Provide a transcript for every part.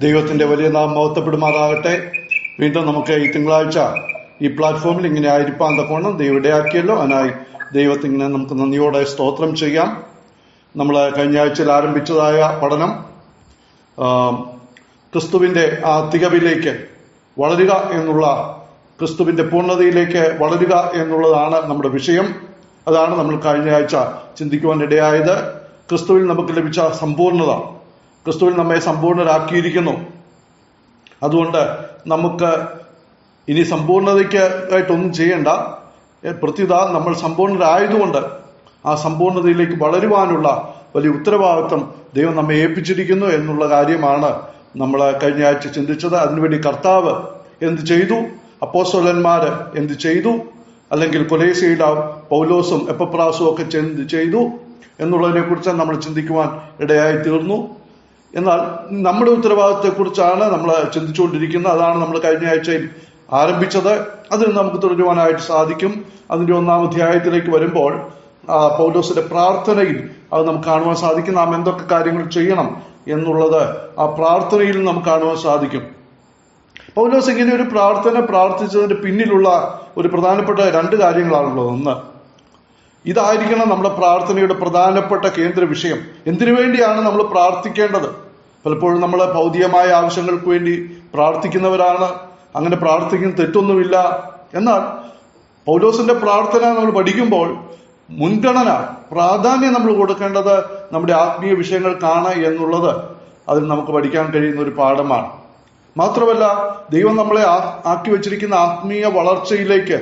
ദൈവത്തിന്റെ വലിയ നാമം മഹത്വപ്പെടുമാറാകട്ടെ. വീണ്ടും നമുക്ക് ഈ തിങ്കളാഴ്ച ഈ പ്ലാറ്റ്ഫോമിൽ ഇങ്ങനെ ആയിരിക്കാൻ തക്കവണ്ണം ദൈവം ഇടയാക്കിയല്ലോ. അതിനായി ദൈവത്തിങ്ങനെ നമുക്ക് നന്ദിയോടെ സ്തോത്രം ചെയ്യാം. നമ്മൾ കഴിഞ്ഞ ആഴ്ചയിൽ ആരംഭിച്ചതായ പഠനം ക്രിസ്തുവിന്റെ ആ തികവിലേക്ക് വളരുക എന്നുള്ള, ക്രിസ്തുവിന്റെ പൂർണ്ണതയിലേക്ക് വളരുക എന്നുള്ളതാണ് നമ്മുടെ വിഷയം. അതാണ് നമ്മൾ കഴിഞ്ഞ ആഴ്ച ചിന്തിക്കുവാൻ ഇടയായത്. ക്രിസ്തുവിൽ നമുക്ക് ലഭിച്ച സമ്പൂർണത, ക്രിസ്തുവിൽ നമ്മെ സമ്പൂർണരാക്കിയിരിക്കുന്നു. അതുകൊണ്ട് നമുക്ക് ഇനി സമ്പൂർണതയ്ക്കായിട്ടൊന്നും ചെയ്യേണ്ട. പ്രത്യുത നമ്മൾ സമ്പൂർണരായതുകൊണ്ട് ആ സമ്പൂർണതയിലേക്ക് വളരുവാനുള്ള വലിയ ഉത്തരവാദിത്വം ദൈവം നമ്മെ ഏൽപ്പിച്ചിരിക്കുന്നു എന്നുള്ള കാര്യമാണ് നമ്മൾ കഴിഞ്ഞ ആഴ്ച ചിന്തിച്ചത്. അതിനുവേണ്ടി കർത്താവ് എന്ത് ചെയ്തു, അപ്പോസ്തലന്മാര് എന്ത് ചെയ്തു, അല്ലെങ്കിൽ കൊലേസ്യയിലെ പൗലോസും എപ്പഫ്രാസും ഒക്കെ എന്ത് ചെയ്തു എന്നുള്ളതിനെ കുറിച്ച് നമ്മൾ ചിന്തിക്കുവാൻ ഇടയായി തീർന്നു. എന്നാൽ നമ്മുടെ ഉത്തരവാദിത്തത്തെക്കുറിച്ചാണ് നമ്മൾ ചിന്തിച്ചുകൊണ്ടിരിക്കുന്നത്. അതാണ് നമ്മൾ കഴിഞ്ഞ ആഴ്ചയിൽ ആരംഭിച്ചത്. അതിന് നമുക്ക് തുടരുവാനായിട്ട് സാധിക്കും. അതിന്റെ 1-ാം അധ്യായത്തിലേക്ക് വരുമ്പോൾ പൗലോസിന്റെ പ്രാർത്ഥനയിൽ അത് നമുക്ക് കാണുവാൻ സാധിക്കും. നാം എന്തൊക്കെ കാര്യങ്ങൾ ചെയ്യണം എന്നുള്ളത് ആ പ്രാർത്ഥനയിൽ നമുക്ക് കാണുവാൻ സാധിക്കും. പൗലോസ് ഇങ്ങനെ ഒരു പ്രാർത്ഥന പ്രാർത്ഥിച്ചതിന്റെ പിന്നിലുള്ള ഒരു പ്രധാനപ്പെട്ട 2 കാര്യങ്ങളാണുള്ളത്. ഒന്ന്, ഇതായിരിക്കണം നമ്മുടെ പ്രാർത്ഥനയുടെ പ്രധാനപ്പെട്ട കേന്ദ്ര വിഷയം. എന്തിനു വേണ്ടിയാണ് നമ്മൾ പ്രാർത്ഥിക്കേണ്ടത്? പലപ്പോഴും നമ്മൾ ഭൗതികമായ ആവശ്യങ്ങൾക്ക് വേണ്ടി പ്രാർത്ഥിക്കുന്നവരാണ്. അങ്ങനെ പ്രാർത്ഥിക്കുന്ന തെറ്റൊന്നുമില്ല. എന്നാൽ പൗലോസിന്റെ പ്രാർത്ഥന നമ്മൾ പഠിക്കുമ്പോൾ മുൻഗണന, പ്രാധാന്യം നമ്മൾ കൊടുക്കേണ്ടത് നമ്മുടെ ആത്മീയ വിഷയങ്ങൾക്കാണ് എന്നുള്ളത് അതിൽ നമുക്ക് പഠിക്കാൻ കഴിയുന്ന ഒരു പാഠമാണ്. മാത്രമല്ല, ദൈവം നമ്മളെ ആക്കി വെച്ചിരിക്കുന്ന ആത്മീയ വളർച്ചയിലേക്ക്,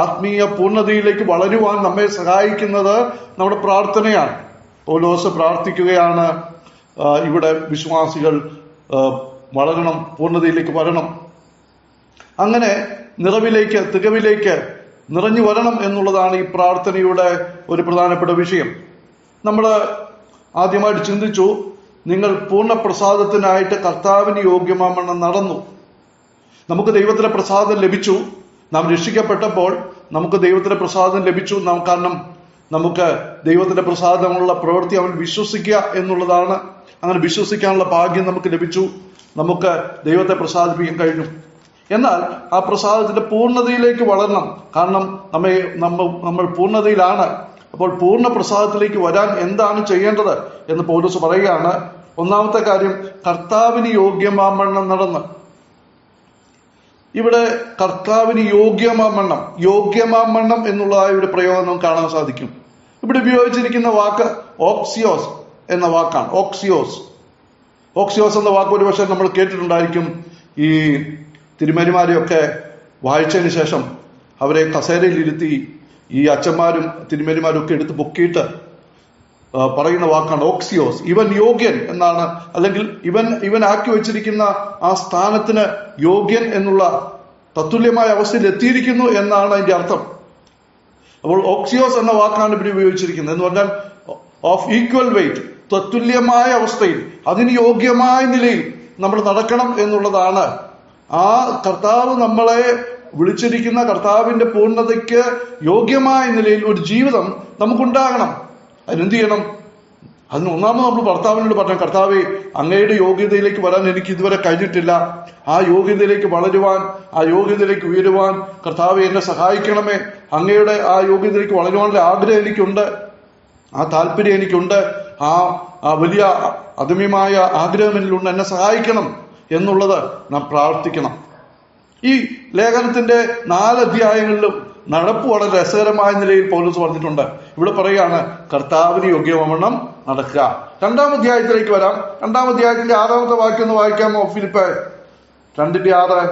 ആത്മീയ പൂർണ്ണതയിലേക്ക് വളരുവാൻ നമ്മെ സഹായിക്കുന്നത് നമ്മുടെ പ്രാർത്ഥനയാണ്. പൗലോസ് പ്രാർത്ഥിക്കുകയാണ്, ഇവിടെ വിശ്വാസികൾ വളരണം, പൂർണ്ണതയിലേക്ക് വരണം, അങ്ങനെ നിറവിലേക്ക്, തികവിലേക്ക് നിറഞ്ഞു വരണം എന്നുള്ളതാണ് ഈ പ്രാർത്ഥനയുടെ ഒരു പ്രധാനപ്പെട്ട വിഷയം. നമ്മൾ ആദ്യമായിട്ട് ചിന്തിച്ചു, നിങ്ങൾ പൂർണ്ണ പ്രസാദത്തിനായിട്ട് കർത്താവിന് യോഗ്യമാവണ്ണം നടന്നു. നമുക്ക് ദൈവത്തിന്റെ പ്രസാദം ലഭിച്ചു. നാം രക്ഷിക്കപ്പെട്ടപ്പോൾ നമുക്ക് ദൈവത്തിന്റെ പ്രസാദം ലഭിച്ചു. കാരണം നമുക്ക് ദൈവത്തിന്റെ പ്രസാദമുള്ള പ്രവൃത്തി അവൻ വിശ്വസിക്കുക എന്നുള്ളതാണ്. അങ്ങനെ വിശ്വസിക്കാനുള്ള ഭാഗ്യം നമുക്ക് ലഭിച്ചു. നമുക്ക് ദൈവത്തെ പ്രസാദിപ്പിക്കാൻ കഴിഞ്ഞു. എന്നാൽ ആ പ്രസാദത്തിന്റെ പൂർണ്ണതയിലേക്ക് വളരണം. കാരണം നമ്മൾ പൂർണ്ണതയിലാണ്. അപ്പോൾ പൂർണ്ണ പ്രസാദത്തിലേക്ക് വരാൻ എന്താണ് ചെയ്യേണ്ടത് എന്ന് പൗലോസ് പറയുകയാണ്. 1-ാമത്തെ കാര്യം, കർത്താവിന് യോഗ്യമാവണ്ണം നടന്ന്. ഇവിടെ കർത്താവിന് യോഗ്യമാവണ്ണം എന്നുള്ളതായ ഒരു പ്രയോഗം നമുക്ക് കാണാൻ സാധിക്കും. ഇവിടെ ഉപയോഗിച്ചിരിക്കുന്ന വാക്ക് ഓക്സിയോസ് എന്ന വാക്കാണ്. ഓക്സിയോസ് എന്ന വാക്ക് ഒരു പക്ഷേ നമ്മൾ കേട്ടിട്ടുണ്ടായിരിക്കും. ഈ തിരുമേനിമാരെയൊക്കെ വായിച്ചതിന് ശേഷം അവരെ കസേരയിൽ ഇരുത്തി ഈ അച്ഛന്മാരും തിരുമേനിമാരും ഒക്കെ എടുത്ത് പൊക്കിയിട്ട് പറയുന്ന വാക്കാണ് ഓക്സിയോസ്. ഇവൻ യോഗ്യൻ എന്നാണ്, അല്ലെങ്കിൽ ഇവൻ ആക്കി വെച്ചിരിക്കുന്ന ആ സ്ഥാനത്തിന് യോഗ്യൻ എന്നുള്ള തത്തുല്യമായ അവസ്ഥയിൽ എത്തിയിരിക്കുന്നു എന്നാണ് അതിന്റെ അർത്ഥം. അപ്പോൾ ഓക്സിയോസ് എന്ന വാക്കാണ് ഇവിടെ ഉപയോഗിച്ചിരിക്കുന്നത്. എന്ന് പറഞ്ഞാൽ ഓഫ് ഈക്വൽ വെയിറ്റ്, തത്തുല്യമായ അവസ്ഥയിൽ, അതിന് യോഗ്യമായ നിലയിൽ നമ്മൾ നടക്കണം എന്നുള്ളതാണ്. ആ കർത്താവ് നമ്മളെ വിളിച്ചിരിക്കുന്ന കർത്താവിന്റെ പൂർണ്ണതയ്ക്ക് യോഗ്യമായ നിലയിൽ ഒരു ജീവിതം നമുക്കുണ്ടാകണം. അതിനെന്ത് ചെയ്യണം? അതിന് ഒന്നാമത് നമ്മൾ കർത്താവിനോട് പറഞ്ഞു, കർത്താവേ, അങ്ങയുടെ യോഗ്യതയിലേക്ക് വരാൻ എനിക്ക് ഇതുവരെ കഴിഞ്ഞിട്ടില്ല. ആ യോഗ്യതയിലേക്ക് വളരുവാൻ, ആ യോഗ്യതയിലേക്ക് ഉയരുവാൻ കർത്താവെ എന്നെ സഹായിക്കണമേ. അങ്ങയുടെ ആ യോഗ്യതയിലേക്ക് വളരുവാനുള്ള ആഗ്രഹം എനിക്കുണ്ട്, ആ താല്പര്യം എനിക്കുണ്ട്, ആ വലിയ അദമ്യമായ ആഗ്രഹം എന്നിലുണ്ട്, എന്നെ സഹായിക്കണം എന്നുള്ളത് നാം പ്രാർത്ഥിക്കണം. ഈ ലേഖനത്തിന്റെ 4 അധ്യായങ്ങളിലും നടപ്പ് വളരെ രസകരമായ നിലയിൽ പൗലോസ് പറഞ്ഞിട്ടുണ്ട്. ഇവിടെ പറയുകയാണ്, കർത്താവിന് യോഗ്യമാവണ്ണം നടക്കുക. 2-ാം അധ്യായത്തിലേക്ക് വരാം. 2-ാം അധ്യായത്തിന്റെ 6-ാമത്തെ വാക്യം ഒന്ന് വായിക്കാമോ? ഫിലിപ്പ് 2:6.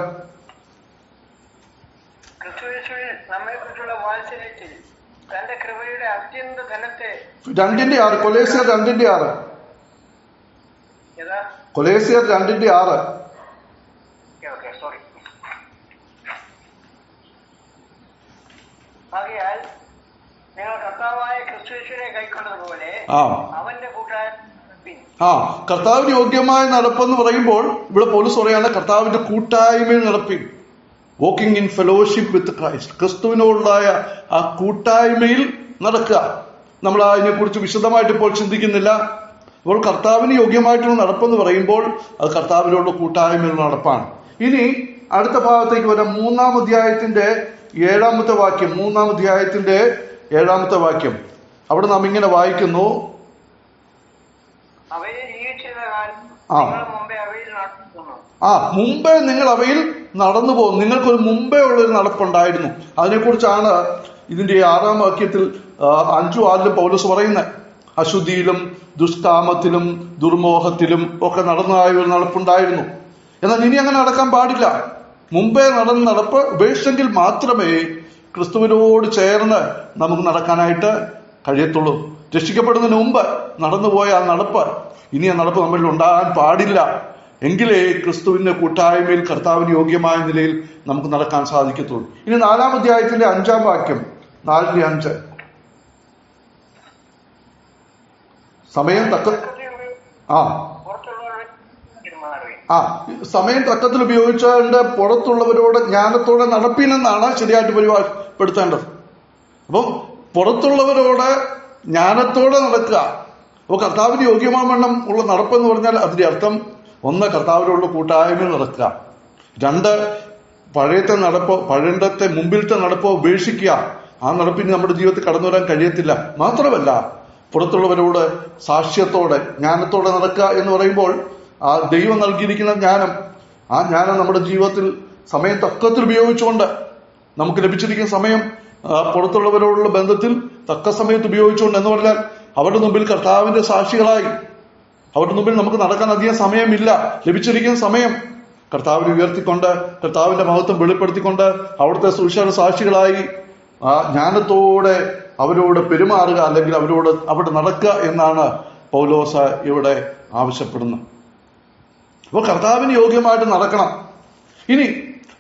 കൊലേസ്യർ 2:6. കൊലേസ്യർ 2:6. ആകയാൽ നിങ്ങൾ കർത്താവായ ക്രിസ്തുവിനെ കൈക്കൊണ്ടതുപോലെ അവന്റെ കർത്താവിന് യോഗ്യമായ നടപ്പെന്ന് പറയുമ്പോൾ ഇവിടെ പൗലോസ് പറയാണ്, കർത്താവിന്റെ കൂട്ടായ്മയിൽ നടപ്പിൻ. Walking in fellowship with Christ. ക്രിസ്തുവിനോടുള്ള ആ കൂട്ടായ്മയിൽ നടക്കുക. നമ്മൾ അതിനെക്കുറിച്ച് വിശദമായിട്ട് ഇപ്പോൾ ചിന്തിക്കുന്നില്ല. അപ്പോൾ കർത്താവിന് യോഗ്യമായിട്ടുള്ള നടപ്പെന്ന് പറയുമ്പോൾ അത് കർത്താവിനോടുള്ള കൂട്ടായ്മയുള്ള നടപ്പാണ്. ഇനി അടുത്ത ഭാഗത്തേക്ക് വരാം. 3-ാം അധ്യായത്തിന്റെ 7-ാമത്തെ വാക്യം. 3-ാം അധ്യായത്തിന്റെ 7-ാമത്തെ വാക്യം. അവിടെ നാം ഇങ്ങനെ വായിക്കുന്നു. മുമ്പേ നിങ്ങൾ അവയിൽ നടന്നു പോകും. നിങ്ങൾക്കൊരു മുമ്പേ ഉള്ളൊരു നടപ്പുണ്ടായിരുന്നു. അതിനെക്കുറിച്ചാണ് ഇതിന്റെ 6-ാം വാക്യത്തിൽ 5-6 പൗലോസ് പറയുന്നത്. അശുദ്ധിയിലും ദുഷ്കാമത്തിലും ദുർമോഹത്തിലും ഒക്കെ നടന്നതായ ഒരു നടപ്പുണ്ടായിരുന്നു. എന്നാൽ ഇനി അങ്ങനെ നടക്കാൻ പാടില്ല. മുമ്പേ നടന്ന നടപ്പ് ഉപേക്ഷിച്ചെങ്കിൽ മാത്രമേ ക്രിസ്തുവിനോട് ചേർന്ന് നമുക്ക് നടക്കാനായിട്ട് കഴിയത്തുള്ളൂ. രക്ഷിക്കപ്പെടുന്നതിന് മുമ്പ് നടന്നുപോയ ആ നടപ്പ്, ഇനി ആ നടപ്പ് നമ്മളിൽ ഉണ്ടാകാൻ പാടില്ല. എങ്കിലേ ക്രിസ്തുവിന്റെ കൂട്ടായ്മയിൽ കർത്താവിന് യോഗ്യമായ നിലയിൽ നമുക്ക് നടക്കാൻ സാധിക്കത്തുള്ളൂ. ഇനി 4-ാം അധ്യായത്തിന്റെ 5-ാം വാക്യം. 4:5. സമയം സമയം തക്കത്തിൽ ഉപയോഗിച്ചുകൊണ്ട് പുറത്തുള്ളവരോട് ജ്ഞാനത്തോടെ നടപ്പിനെന്നാണ് ശരിയായിട്ട് പരിഭാഷപ്പെടുത്തേണ്ടത്. അപ്പം പുറത്തുള്ളവരോട് ജ്ഞാനത്തോടെ നടക്കുക. അപ്പോൾ കർത്താവിന് യോഗ്യമാവണ്ണം ഉള്ള നടപ്പെന്ന് പറഞ്ഞാൽ അതിന്റെ അർത്ഥം 1, കർത്താവിനോടുള്ള കൂട്ടായ്മയിൽ നടക്കുക. 2, പഴയത്തെ മുമ്പിലത്തെ നടപ്പോ ഉപേക്ഷിക്കുക. ആ നടപ്പിന് നമ്മുടെ ജീവിതത്തിൽ കടന്നു വരാൻ കഴിയത്തില്ല. മാത്രമല്ല പുറത്തുള്ളവരോട് സാക്ഷ്യത്തോടെ ജ്ഞാനത്തോടെ നടക്കുക എന്ന് പറയുമ്പോൾ ആ ദൈവം നൽകിയിരിക്കുന്ന ജ്ഞാനം, ആ ജ്ഞാനം നമ്മുടെ ജീവിതത്തിൽ സമയം തക്കത്തിൽ ഉപയോഗിച്ചുകൊണ്ട് നമുക്ക് ലഭിച്ചിരിക്കുന്ന സമയം പുറത്തുള്ളവരോടുള്ള ബന്ധത്തിൽ തക്ക സമയത്ത് ഉപയോഗിച്ചുകൊണ്ട് എന്ന് പറഞ്ഞാൽ അവരുടെ മുമ്പിൽ കർത്താവിന്റെ സാക്ഷികളായി, അവരുടെ മുമ്പിൽ നമുക്ക് നടക്കാൻ അധികം സമയമില്ല. ലഭിച്ചിരിക്കുന്ന സമയം കർത്താവിനെ ഉയർത്തിക്കൊണ്ട് കർത്താവിന്റെ മഹത്വം വെളിപ്പെടുത്തിക്കൊണ്ട് അവിടുത്തെ സുവിശേഷ സാക്ഷികളായി ആ ജ്ഞാനത്തോടെ അവരോട് പെരുമാറുക, അല്ലെങ്കിൽ അവരോട് അവിടെ നടക്കുക എന്നാണ് പൗലോസ് ഇവിടെ ആവശ്യപ്പെടുന്നത്. അപ്പോൾ കർത്താവിന് യോഗ്യമായിട്ട് നടക്കണം. ഇനി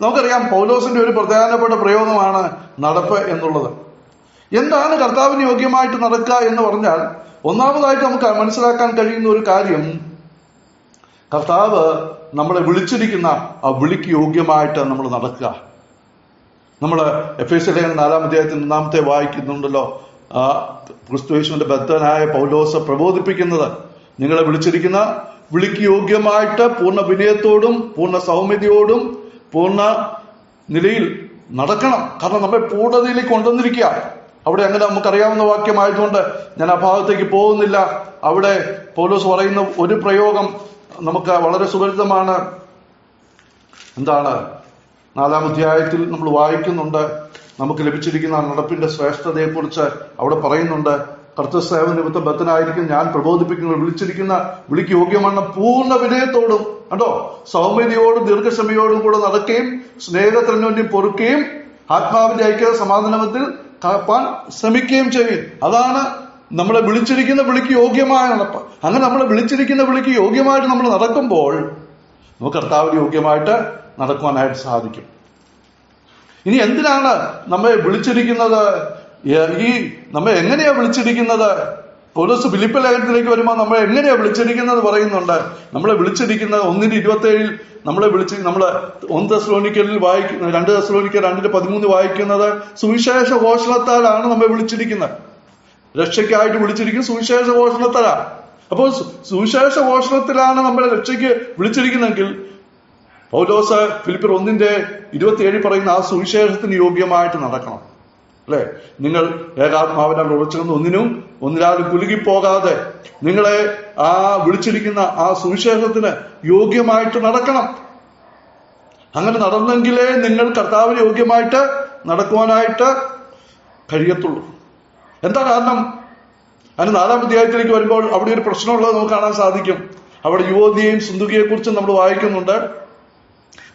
നമുക്കറിയാം പൗലോസിന്റെ ഒരു പ്രധാനപ്പെട്ട പ്രയോഗമാണ് നടപ്പ് എന്നുള്ളത്. എന്താണ് കർത്താവിന് യോഗ്യമായിട്ട് നടക്കുക എന്ന് പറഞ്ഞാൽ, ഒന്നാമതായിട്ട് നമുക്ക് മനസ്സിലാക്കാൻ കഴിയുന്ന ഒരു കാര്യം, കർത്താവ് നമ്മളെ വിളിച്ചിരിക്കുന്ന ആ വിളിക്ക് യോഗ്യമായിട്ട് നമ്മൾ നടക്കുക. നമ്മൾ എഫേസ്യ ലേഖനം 4-ാം അധ്യായത്തിൽ 1-ാമത്തെ വായിക്കുന്നുണ്ടല്ലോ, ക്രിസ്തുയേശുവിന്റെ ബദ്ധനായ പൗലോസ് പ്രബോധിപ്പിക്കുന്നത്, നിങ്ങളെ വിളിച്ചിരിക്കുന്ന വിളിക്ക് യോഗ്യമായിട്ട് പൂർണ്ണ വിനയത്തോടും പൂർണ്ണ സൗമ്യതയോടും പൂർണ്ണ നിലയിൽ നടക്കണം. കാരണം നമ്മെ പൂർണ്ണതയിലേക്ക് കൊണ്ടുവന്നിരിക്കുക. അവിടെ അങ്ങനെ നമുക്കറിയാവുന്ന വാക്യമായതുകൊണ്ട് ഞാൻ ആ ഭാഗത്തേക്ക് പോകുന്നില്ല. അവിടെ പൗലോസ് പറയുന്ന ഒരു പ്രയോഗം നമുക്ക് വളരെ സുപരിചിതമാണ്. എന്താണ്? 4-ാം അധ്യായത്തിൽ നമ്മൾ വായിക്കുന്നുണ്ട്, നമുക്ക് ലഭിച്ചിരിക്കുന്ന നടപ്പിന്റെ ശ്രേഷ്ഠതയെക്കുറിച്ച് അവിടെ പറയുന്നുണ്ട്. കർത്തൃസേവ നിമിത്തം ബദ്ധനായിരിക്കും ഞാൻ പ്രബോധിപ്പിക്കുന്നത് വിളിച്ചിരിക്കുന്ന വിളിക്ക് യോഗ്യമാണ് പൂർണ്ണ വിനയത്തോടും കണ്ടോ സൗമ്യതയോടും ദീർഘക്ഷമയോടും കൂടെ നടക്കുകയും സ്നേഹത്തിനൊന്നും പൊറുക്കുകയും ആത്മാവിന്റെ ഐക്യത സമാധാനത്തിൽ കാപ്പാൻ ശ്രമിക്കുകയും ചെയ്യും. അതാണ് നമ്മളെ വിളിച്ചിരിക്കുന്ന വിളിക്ക് യോഗ്യമായ നടപ്പ്. അങ്ങനെ നമ്മളെ വിളിച്ചിരിക്കുന്ന വിളിക്ക് യോഗ്യമായിട്ട് നമ്മൾ നടക്കുമ്പോൾ നമുക്ക് കർത്താവിന് യോഗ്യമായിട്ട് നടക്കുവാനായിട്ട് സാധിക്കും. ഇനി എന്തിനാണ് നമ്മെ വിളിച്ചിരിക്കുന്നത്? നമ്മെ എങ്ങനെയാ വിളിച്ചിരിക്കുന്നത്? പൗലോസ് ഫിലിപ്പി ലേഖനത്തിലേക്ക് വരുമ്പോൾ നമ്മളെ എങ്ങനെയാ വിളിച്ചിരിക്കുന്നത് പറയുന്നുണ്ട്. നമ്മളെ വിളിച്ചിരിക്കുന്നത് 1:27 നമ്മളെ 1 തെസ്സലോനിക്കലിൽ 2 തെസ്സലോനിക്കർ 2:13 വായിക്കുന്നത് സുവിശേഷ ഘോഷണത്താലാണ് നമ്മെ വിളിച്ചിരിക്കുന്നത്. രക്ഷയ്ക്കായിട്ട് വിളിച്ചിരിക്കുന്നത് സുവിശേഷ ഘോഷണത്താലാണ്. അപ്പോൾ സുവിശേഷ ഘോഷണത്തിലാണ് നമ്മളെ രക്ഷയ്ക്ക് വിളിച്ചിരിക്കുന്നെങ്കിൽ പൗലോസ് ഫിലിപ്പിയർ 1:27 പറയുന്ന ആ സുവിശേഷത്തിന് യോഗ്യമായിട്ട് നടക്കണം. അല്ലെ? നിങ്ങൾ ഏകാത്മാവിനാൽ ഉറച്ചിരുന്ന ഒന്നിനാലും കുലുങ്ങിപ്പോകാതെ നിങ്ങളെ ആ വിളിച്ചിരിക്കുന്ന ആ സുവിശേഷത്തിന് യോഗ്യമായിട്ട് നടക്കണം. അങ്ങനെ നടന്നെങ്കിലേ നിങ്ങൾ കർത്താവിന് യോഗ്യമായിട്ട് നടക്കുവാനായിട്ട് കഴിയത്തുള്ളൂ. എന്താ കാരണം? അതിന് 4-ാം അധ്യായത്തിലേക്ക് വരുമ്പോൾ അവിടെ ഒരു പ്രശ്നമുള്ളത് നമുക്ക് കാണാൻ സാധിക്കും. അവിടെ യുവതിയെയും സുന്ദുകിയെ കുറിച്ചും നമ്മൾ വായിക്കുന്നുണ്ട്.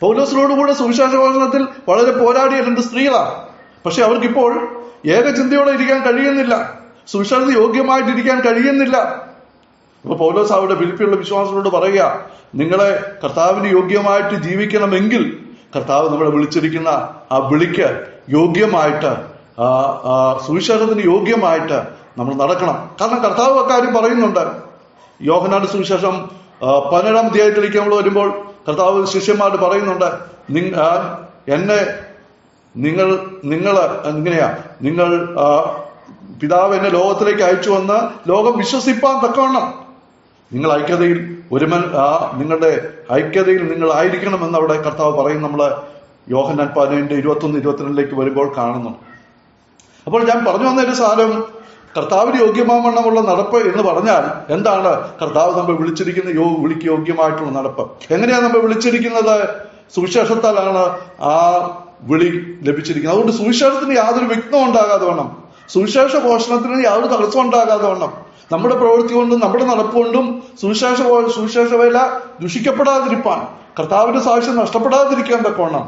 പൗലോസിനോടുകൂടെ സുവിശേഷ ഘോഷണത്തിൽ വളരെ പോരാടിയ 2 സ്ത്രീകളാണ്. പക്ഷെ അവർക്കിപ്പോൾ ഏകചിന്തയോടെ ഇരിക്കാൻ കഴിയുന്നില്ല, സുവിശേഷത്തിന് യോഗ്യമായിട്ടിരിക്കാൻ കഴിയുന്നില്ല. അപ്പൊ പൗലോസ് അവിടെ ഫിലിപ്പിയുള്ള വിശ്വാസത്തോട് പറയുക, നിങ്ങളെ കർത്താവിന് യോഗ്യമായിട്ട് ജീവിക്കണമെങ്കിൽ കർത്താവ് നമ്മളെ വിളിച്ചിരിക്കുന്ന ആ വിളിക്ക് യോഗ്യമായിട്ട് സുവിശേഷത്തിന് യോഗ്യമായിട്ട് നമ്മൾ നടക്കണം. കാരണം കർത്താവ് അക്കാര്യം പറയുന്നുണ്ട്. യോഹന്നാന്റെ സുവിശേഷം 17-ാം അധ്യായത്തിലേക്ക് നമ്മൾ വരുമ്പോൾ കർത്താവ് ശിഷ്യന്മാരോട് പറയുന്നുണ്ട്, നിങ്ങൾ പിതാവ് എന്നെ ലോകത്തിലേക്ക് അയച്ചു വന്ന് ലോകം വിശ്വസിപ്പാൻ തക്കവണ്ണം നിങ്ങൾ ഐക്യതയിൽ നിങ്ങളുടെ ഐക്യതയിൽ നിങ്ങൾ ആയിരിക്കണമെന്ന് അവിടെ കർത്താവ് പറയും. നമ്മള് യോഹന്നാൻ 11:21-22 വരുമ്പോൾ കാണുന്നു. അപ്പോൾ ഞാൻ പറഞ്ഞു വന്ന ഒരു സാധനം, കർത്താവിന് യോഗ്യമാവണ്ണമുള്ള നടപ്പ് എന്ന് പറഞ്ഞാൽ എന്താണ്? കർത്താവ് നമ്മൾ വിളിച്ചിരിക്കുന്ന വിളിക്ക് യോഗ്യമായിട്ടുള്ള നടപ്പ്. എങ്ങനെയാണ് നമ്മൾ വിളിച്ചിരിക്കുന്നത്? സുവിശേഷത്താലാണ് ആ വിളി ലഭിച്ചിരിക്കുന്നത്. അതുകൊണ്ട് സുവിശേഷത്തിന് യാതൊരു വിഘ്നം ഉണ്ടാകാതെ വേണം, സുവിശേഷ ഘോഷണത്തിന് യാതൊരു തടസ്സം ഉണ്ടാകാതെ വേണം, നമ്മുടെ പ്രവൃത്തി കൊണ്ടും നമ്മുടെ നടപ്പുകൊണ്ടും സുവിശേഷ വേല ദുഷിക്കപ്പെടാതിരിക്കാൻ, കർത്താവിന്റെ സാക്ഷ്യം നഷ്ടപ്പെടാതിരിക്കാൻ തക്കവണ്ണം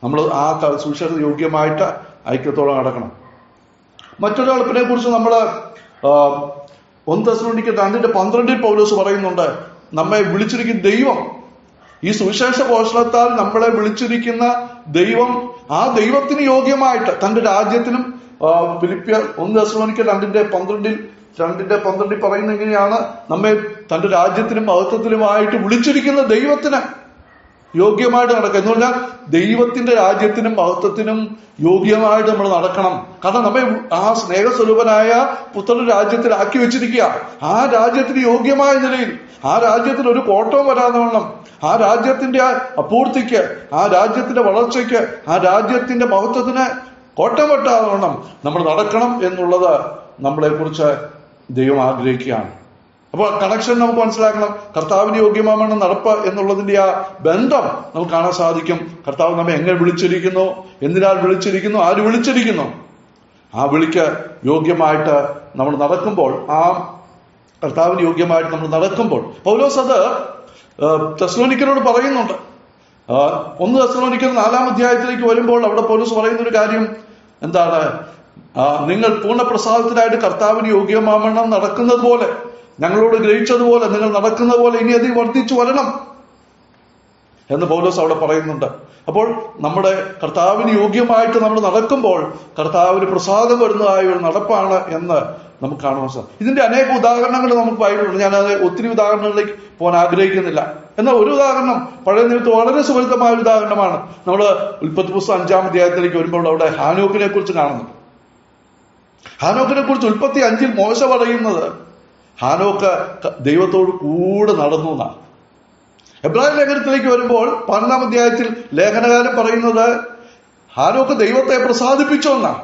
നമ്മൾ ആ സുവിശേഷ യോഗ്യമായിട്ട് ഐക്യത്തോടെ നടക്കണം. മറ്റൊരു നടപ്പിനെ കുറിച്ച് നമ്മൾ 1 തെസ്സലോനിക്കർ 2:12 പൗലോസ് പറയുന്നുണ്ട്, നമ്മെ വിളിച്ചിരിക്കുന്ന ദൈവം, ഈ സുവിശേഷ ഘോഷണത്താൽ നമ്മളെ വിളിച്ചിരിക്കുന്ന ദൈവം, ആ ദൈവത്തിന് യോഗ്യമായിട്ട് തന്റെ രാജ്യത്തിനും, ഫിലിപ്പിയർ 1 തെസ്സലോനിക്കർ 2:12 പറയുന്ന എങ്ങനെയാണ്? നമ്മെ തന്റെ രാജ്യത്തിനും മഹത്വത്തിലുമായിട്ട് വിളിച്ചിരിക്കുന്ന ദൈവത്തിന് യോഗ്യമായിട്ട് നടക്കുക എന്ന് പറഞ്ഞാൽ ദൈവത്തിന്റെ രാജ്യത്തിനും മഹത്വത്തിനും യോഗ്യമായിട്ട് നമ്മൾ നടക്കണം. കാരണം നമ്മെ ആ സ്നേഹസ്വരൂപനായ പുത്രന്റെ രാജ്യത്തിലാക്കി വെച്ചിരിക്കുക. ആ രാജ്യത്തിന് യോഗ്യമായ നിലയിൽ, ആ രാജ്യത്തിന് ഒരു കോട്ടവും വരാതെ വേണം, ആ രാജ്യത്തിന്റെ അപൂർത്തിക്ക്, ആ രാജ്യത്തിന്റെ വളർച്ചയ്ക്ക്, ആ രാജ്യത്തിന്റെ മഹത്വത്തിന് കോട്ടം വെട്ടാതെ വേണം നമ്മൾ നടക്കണം എന്നുള്ളത് നമ്മളെ കുറിച്ച് ദൈവം ആഗ്രഹിക്കുകയാണ്. അപ്പോൾ കണക്ഷൻ നമുക്ക് മനസ്സിലാക്കണം. കർത്താവിന് യോഗ്യമാവണം നടപ്പ് എന്നുള്ളതിന്റെ ആ ബന്ധം നമുക്ക് കാണാൻ സാധിക്കും. കർത്താവ് നമ്മെ എങ്ങനെ വിളിച്ചിരിക്കുന്നു, എന്തിനാൽ വിളിച്ചിരിക്കുന്നു, ആര് വിളിച്ചിരിക്കുന്നു, ആ വിളിക്ക് യോഗ്യമായിട്ട് നമ്മൾ നടക്കുമ്പോൾ, ആ കർത്താവിന് യോഗ്യമായിട്ട് നമ്മൾ നടക്കുമ്പോൾ, പൗലോസ് അത് തെസ്സലോനിക്കരോട് പറയുന്നുണ്ട്. 1 തെസ്സലോനിക്കർ 4-ാം അധ്യായത്തിലേക്ക് വരുമ്പോൾ അവിടെ പൗലോസ് പറയുന്ന ഒരു കാര്യം എന്താണ്? നിങ്ങൾ പൂർണ്ണപ്രസാദത്തിനായിട്ട് കർത്താവിന് യോഗ്യമാവണം നടക്കുന്നത് പോലെ, ഞങ്ങളോട് ഗ്രഹിച്ചതുപോലെ നിങ്ങൾ നടക്കുന്നത് പോലെ ഇനി അധികം വർദ്ധിച്ചു വരണം എന്ന് പൗലോസ് അവിടെ പറയുന്നുണ്ട്. അപ്പോൾ നമ്മുടെ കർത്താവിന് യോഗ്യമായിട്ട് നമ്മൾ നടക്കുമ്പോൾ കർത്താവിന് പ്രസാദം വരുന്നതായ ഒരു നടപ്പാണ് എന്ന് നമുക്ക് കാണുവാൻ സാധിക്കും. ഇതിന്റെ അനേക ഉദാഹരണങ്ങൾ നമുക്ക് ബൈബിളിലുണ്ട്. ഞാനത് ഒത്തിരി ഉദാഹരണങ്ങളിലേക്ക് പോകാൻ ആഗ്രഹിക്കുന്നില്ല. എന്നാൽ ഒരു ഉദാഹരണം, പഴയ നിയമത്തിൽ വളരെ സുപരിതമായ ഒരു ഉദാഹരണമാണ്. നമ്മൾ ഉൽപ്പത്തി പുസ്തകം 5-ാം അധ്യായത്തിലേക്ക് വരുമ്പോൾ അവിടെ ഹാനോക്കിനെ കുറിച്ച് കാണുന്നുണ്ട്. ഹാനോക്കിനെ കുറിച്ച് ഉൽപ്പത്തി 5-ൽ മോശ പറയുന്നത് ഹാനോക്ക് ദൈവത്തോട് കൂടെ നടന്നു എന്നാണ്. എബ്രായ ലേഖനത്തിലേക്ക് വരുമ്പോൾ 12-ാം അധ്യായത്തിൽ ലേഖനകാരൻ പറയുന്നത് ഹാനോക്ക് ദൈവത്തെ പ്രസാദിപ്പിച്ചു എന്നാണ്.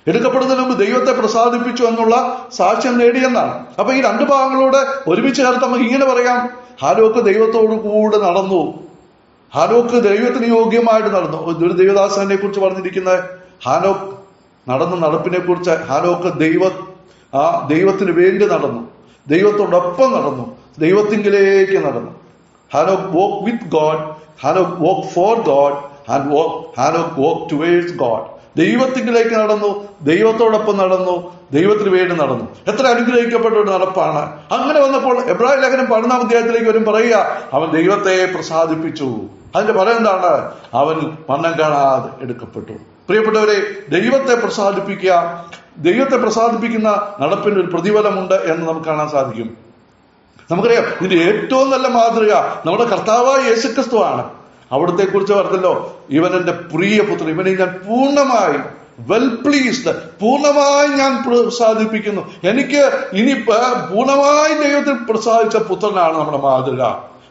എടുക്കപ്പെടുന്നതിന് മുമ്പ് ദൈവത്തെ പ്രസാദിപ്പിച്ചു എന്നുള്ള സാക്ഷ്യം നേടിയെന്നാണ്. അപ്പൊ ഈ രണ്ട് ഭാഗങ്ങളോട് ഒരുമിച്ച് ചേർത്ത് നമുക്ക് ഇങ്ങനെ പറയാം, ഹാനോക്ക് ദൈവത്തോട് കൂടെ നടന്നു, ഹാനോക്ക് ദൈവത്തിന് യോഗ്യമായിട്ട് നടന്നു. ഒരു ദൈവദാസനെ കുറിച്ച് പറഞ്ഞിരിക്കുന്ന ഹാനോക്ക് നടന്ന നടപ്പിനെ കുറിച്ച്, ഹാനോക്ക് ദൈവത്തിന് വേണ്ടി നടന്നു, ദൈവത്തോടൊപ്പം നടന്നു, ദൈവത്തിങ്കിലേക്ക് നടന്നു. Enoch walk with God, Enoch walk for God, Enoch walk towards God. ദൈവത്തിങ്കിലേക്ക് നടന്നു, ദൈവത്തോടൊപ്പം നടന്നു, ദൈവത്തിന് വേണ്ടി നടന്നു. എത്ര അനുഗ്രഹിക്കപ്പെട്ട ഒരു നടപ്പാണ്. അങ്ങനെ വന്നപ്പോൾ എബ്രായ ലേഖനം 12-ാം അധ്യായത്തിലേക്ക് വരും പറയുക, അവൻ ദൈവത്തെ പ്രസാദിപ്പിച്ചു. അതിന്റെ ഫലം എന്താണ്? അവൻ മരണം കാണാതെ എടുക്കപ്പെട്ടു. പ്രിയപ്പെട്ടവരെ, ദൈവത്തെ പ്രസാദിപ്പിക്കുക, ദൈവത്തെ പ്രസാദിപ്പിക്കുന്ന നടപ്പിന് ഒരു പ്രതിഫലമുണ്ട് എന്ന് നമുക്ക് കാണാൻ സാധിക്കും. നമുക്കറിയാം ഇതിന്റെ ഏറ്റവും നല്ല മാതൃക നമ്മുടെ കർത്താവായ യേശുക്രിസ്തുവാണ്. അവിടത്തെ കുറിച്ച് പറഞ്ഞല്ലോ, ഇവൻ എന്റെ പ്രിയപുത്രൻ, ഇവനെ ഞാൻ പൂർണ്ണമായി വെൽ പ്ലീസ്ഡ്, പൂർണ്ണമായി ഞാൻ പ്രസാദിപ്പിക്കുന്നു. എനിക്ക് ഇനി പൂർണ്ണമായി ദൈവത്തിൽ പ്രസാദിച്ച പുത്രനാണ് നമ്മുടെ മാതൃക.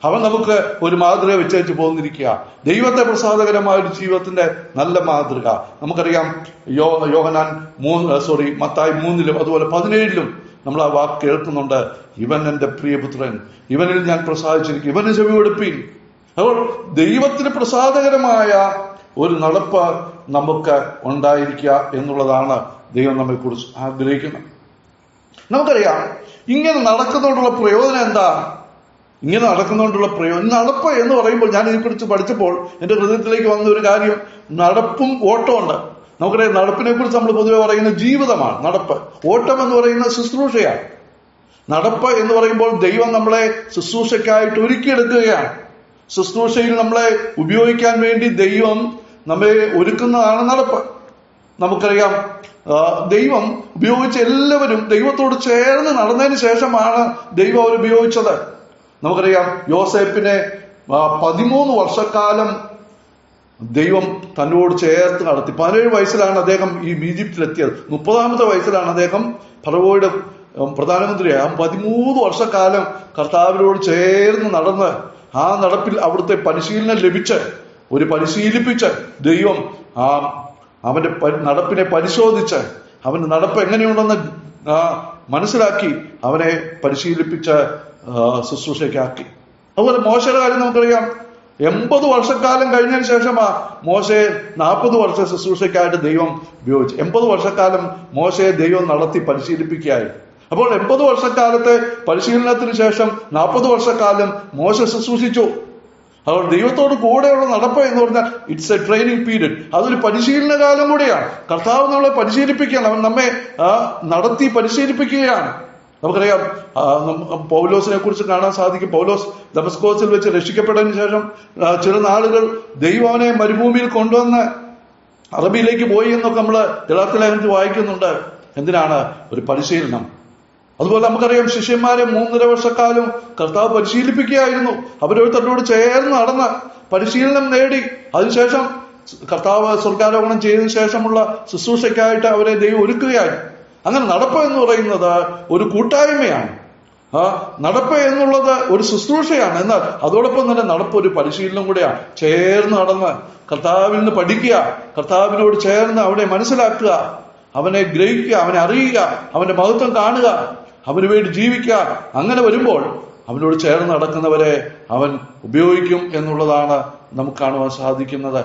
അവൻ നമുക്ക് ഒരു മാതൃക വെച്ചു പോന്നിരിക്കുക. ദൈവത്തെ പ്രസാദകരമായ ഒരു ജീവിതത്തിന്റെ നല്ല മാതൃക നമുക്കറിയാം. മത്തായി 3-ലും അതുപോലെ 17-ലും നമ്മൾ ആ വാക്ക് കേൾക്കുന്നുണ്ട്, ഇവൻ എന്റെ പ്രിയപുത്രൻ, ഇവനിൽ ഞാൻ പ്രസാദിച്ചിരിക്കും, ഇവന് ചെവി കൊടുപ്പീൻ. അപ്പോൾ ദൈവത്തിന് പ്രസാദകരമായ ഒരു നടപ്പ് നമുക്ക് ഉണ്ടായിരിക്കുക എന്നുള്ളതാണ് ദൈവം നമ്മെ കുറിച്ച് ആഗ്രഹിക്കുന്നത്. നമുക്കറിയാം ഇങ്ങനെ നടക്കുന്നതുകൊണ്ടുള്ള പ്രയോജനം എന്താ? ഇങ്ങനെ നടക്കുന്നതുകൊണ്ടുള്ള പ്രയോജനം, നടപ്പ് എന്ന് പറയുമ്പോൾ ഞാൻ ഇതിനെക്കുറിച്ച് പഠിച്ചപ്പോൾ എന്റെ ഹൃദയത്തിലേക്ക് വന്ന ഒരു കാര്യം, നടപ്പും ഓട്ടമുണ്ട്. നമുക്കറിയാം നടപ്പിനെ കുറിച്ച് നമ്മൾ പൊതുവെ പറയുന്ന ജീവിതമാണ് നടപ്പ്. ഓട്ടം എന്ന് പറയുന്ന ശുശ്രൂഷയാണ്. നടപ്പ് എന്ന് പറയുമ്പോൾ ദൈവം നമ്മളെ ശുശ്രൂഷയ്ക്കായിട്ട് ഒരുക്കിയെടുക്കുകയാണ്. ശുശ്രൂഷയിൽ നമ്മളെ ഉപയോഗിക്കാൻ വേണ്ടി ദൈവം നമ്മെ ഒരുക്കുന്നതാണ് നടപ്പ്. നമുക്കറിയാം ദൈവം ഉപയോഗിച്ച എല്ലാവരും ദൈവത്തോട് ചേർന്ന് നടന്നതിന് ശേഷമാണ് ദൈവം അവർ ഉപയോഗിച്ചത്. നമുക്കറിയാം യോസേപ്പിനെ 13 വർഷക്കാലം ദൈവം തന്നോട് ചേർത്ത് നടത്തി. 17 വയസ്സിലാണ് അദ്ദേഹം ഈ ഈജിപ്തിലെത്തിയത്. 30-ാമത്തെ വയസ്സിലാണ് അദ്ദേഹം ഫറവോയുടെ പ്രധാനമന്ത്രിയായി. 13 വർഷക്കാലം കർത്താവിനോട് ചേർന്ന് നടന്ന് ആ നടപ്പിൽ അവിടുത്തെ പരിശീലനം ലഭിച്ച് പരിശീലിപ്പിച്ച് ദൈവം അവന്റെ നടപ്പിനെ പരിശോധിച്ച് അവന്റെ നടപ്പ് എങ്ങനെയുണ്ടെന്ന് മനസ്സിലാക്കി അവനെ പരിശീലിപ്പിച്ച് ശുശ്രൂഷയ്ക്കാക്കി. അതുപോലെ മോശയുടെ കാര്യം നമുക്കറിയാം. 80 വർഷക്കാലം കഴിഞ്ഞതിന് ശേഷമാ മോശയെ 40 വർഷ ശുശ്രൂഷയ്ക്കായിട്ട് ദൈവം ഉപയോഗിച്ചു. 80 വർഷക്കാലം മോശയെ ദൈവം നടത്തി പരിശീലിപ്പിക്കുകയായി. അപ്പോൾ 80 വർഷക്കാലത്തെ പരിശീലനത്തിന് ശേഷം 40 വർഷക്കാലം മോശ ശുശ്രൂഷിച്ചു. അതുകൊണ്ട് ദൈവത്തോട് കൂടെയുള്ള നടപ്പ് എന്ന് പറഞ്ഞാൽ ഇറ്റ്സ് എ ട്രെയിനിങ് പീരീഡ്. അതൊരു പരിശീലന കാലം കൂടിയാണ്. കർത്താവ് നമ്മളെ പരിശീലിപ്പിക്കുകയാണ്. അവൻ നമ്മെ നടത്തി പരിശീലിപ്പിക്കുകയാണ്. നമുക്കറിയാം പൗലോസിനെ കുറിച്ച് കാണാൻ സാധിക്കും. പൗലോസ് ദമസ്കോസിൽ വെച്ച് രക്ഷിക്കപ്പെട്ടതിന് ശേഷം ചില നാളുകൾ ദൈവം അവനെ മരുഭൂമിയിൽ കൊണ്ടുവന്ന് അറബിയിലേക്ക് പോയി എന്നൊക്കെ നമ്മൾ ഗലാത്യ ലേഖനത്തിൽ വായിക്കുന്നുണ്ട്. എന്തിനാണ്? ഒരു പരിശീലനം. അതുപോലെ നമുക്കറിയാം ശിഷ്യന്മാരെ 3.5 വർഷക്കാലം കർത്താവ് പരിശീലിപ്പിക്കുകയായിരുന്നു. അവരോരുത്തരോട് ചേർന്ന് നടന്ന് പരിശീലനം നേടി അതിനുശേഷം കർത്താവ് സ്വർഗാരോഹണം ചെയ്തതിനു ശേഷമുള്ള ശുശ്രൂഷയ്ക്കായിട്ട് അവരെ ദൈവം ഒരുക്കുകയായി. അങ്ങനെ നടപ്പ് എന്ന് പറയുന്നത് ഒരു കൂട്ടായ്മയാണ്. നടപ്പ് എന്നുള്ളത് ഒരു ശുശ്രൂഷയാണ്. എന്നാൽ അതോടൊപ്പം തന്നെ നടപ്പ് ഒരു പരിശീലനം കൂടെയാണ്. ചേർന്ന് നടന്ന് കർത്താവിൽ നിന്ന് പഠിക്കുക, കർത്താവിനോട് ചേർന്ന് അവനെ മനസ്സിലാക്കുക, അവനെ ഗ്രഹിക്കുക, അവനെ അറിയുക, അവന്റെ മഹത്വം കാണുക, അവന് വേണ്ടി ജീവിക്കുക. അങ്ങനെ വരുമ്പോൾ അവനോട് ചേർന്ന് നടക്കുന്നവരെ അവൻ ഉപയോഗിക്കും എന്നുള്ളതാണ് നമുക്ക് കാണുവാൻ സാധിക്കുന്നത്.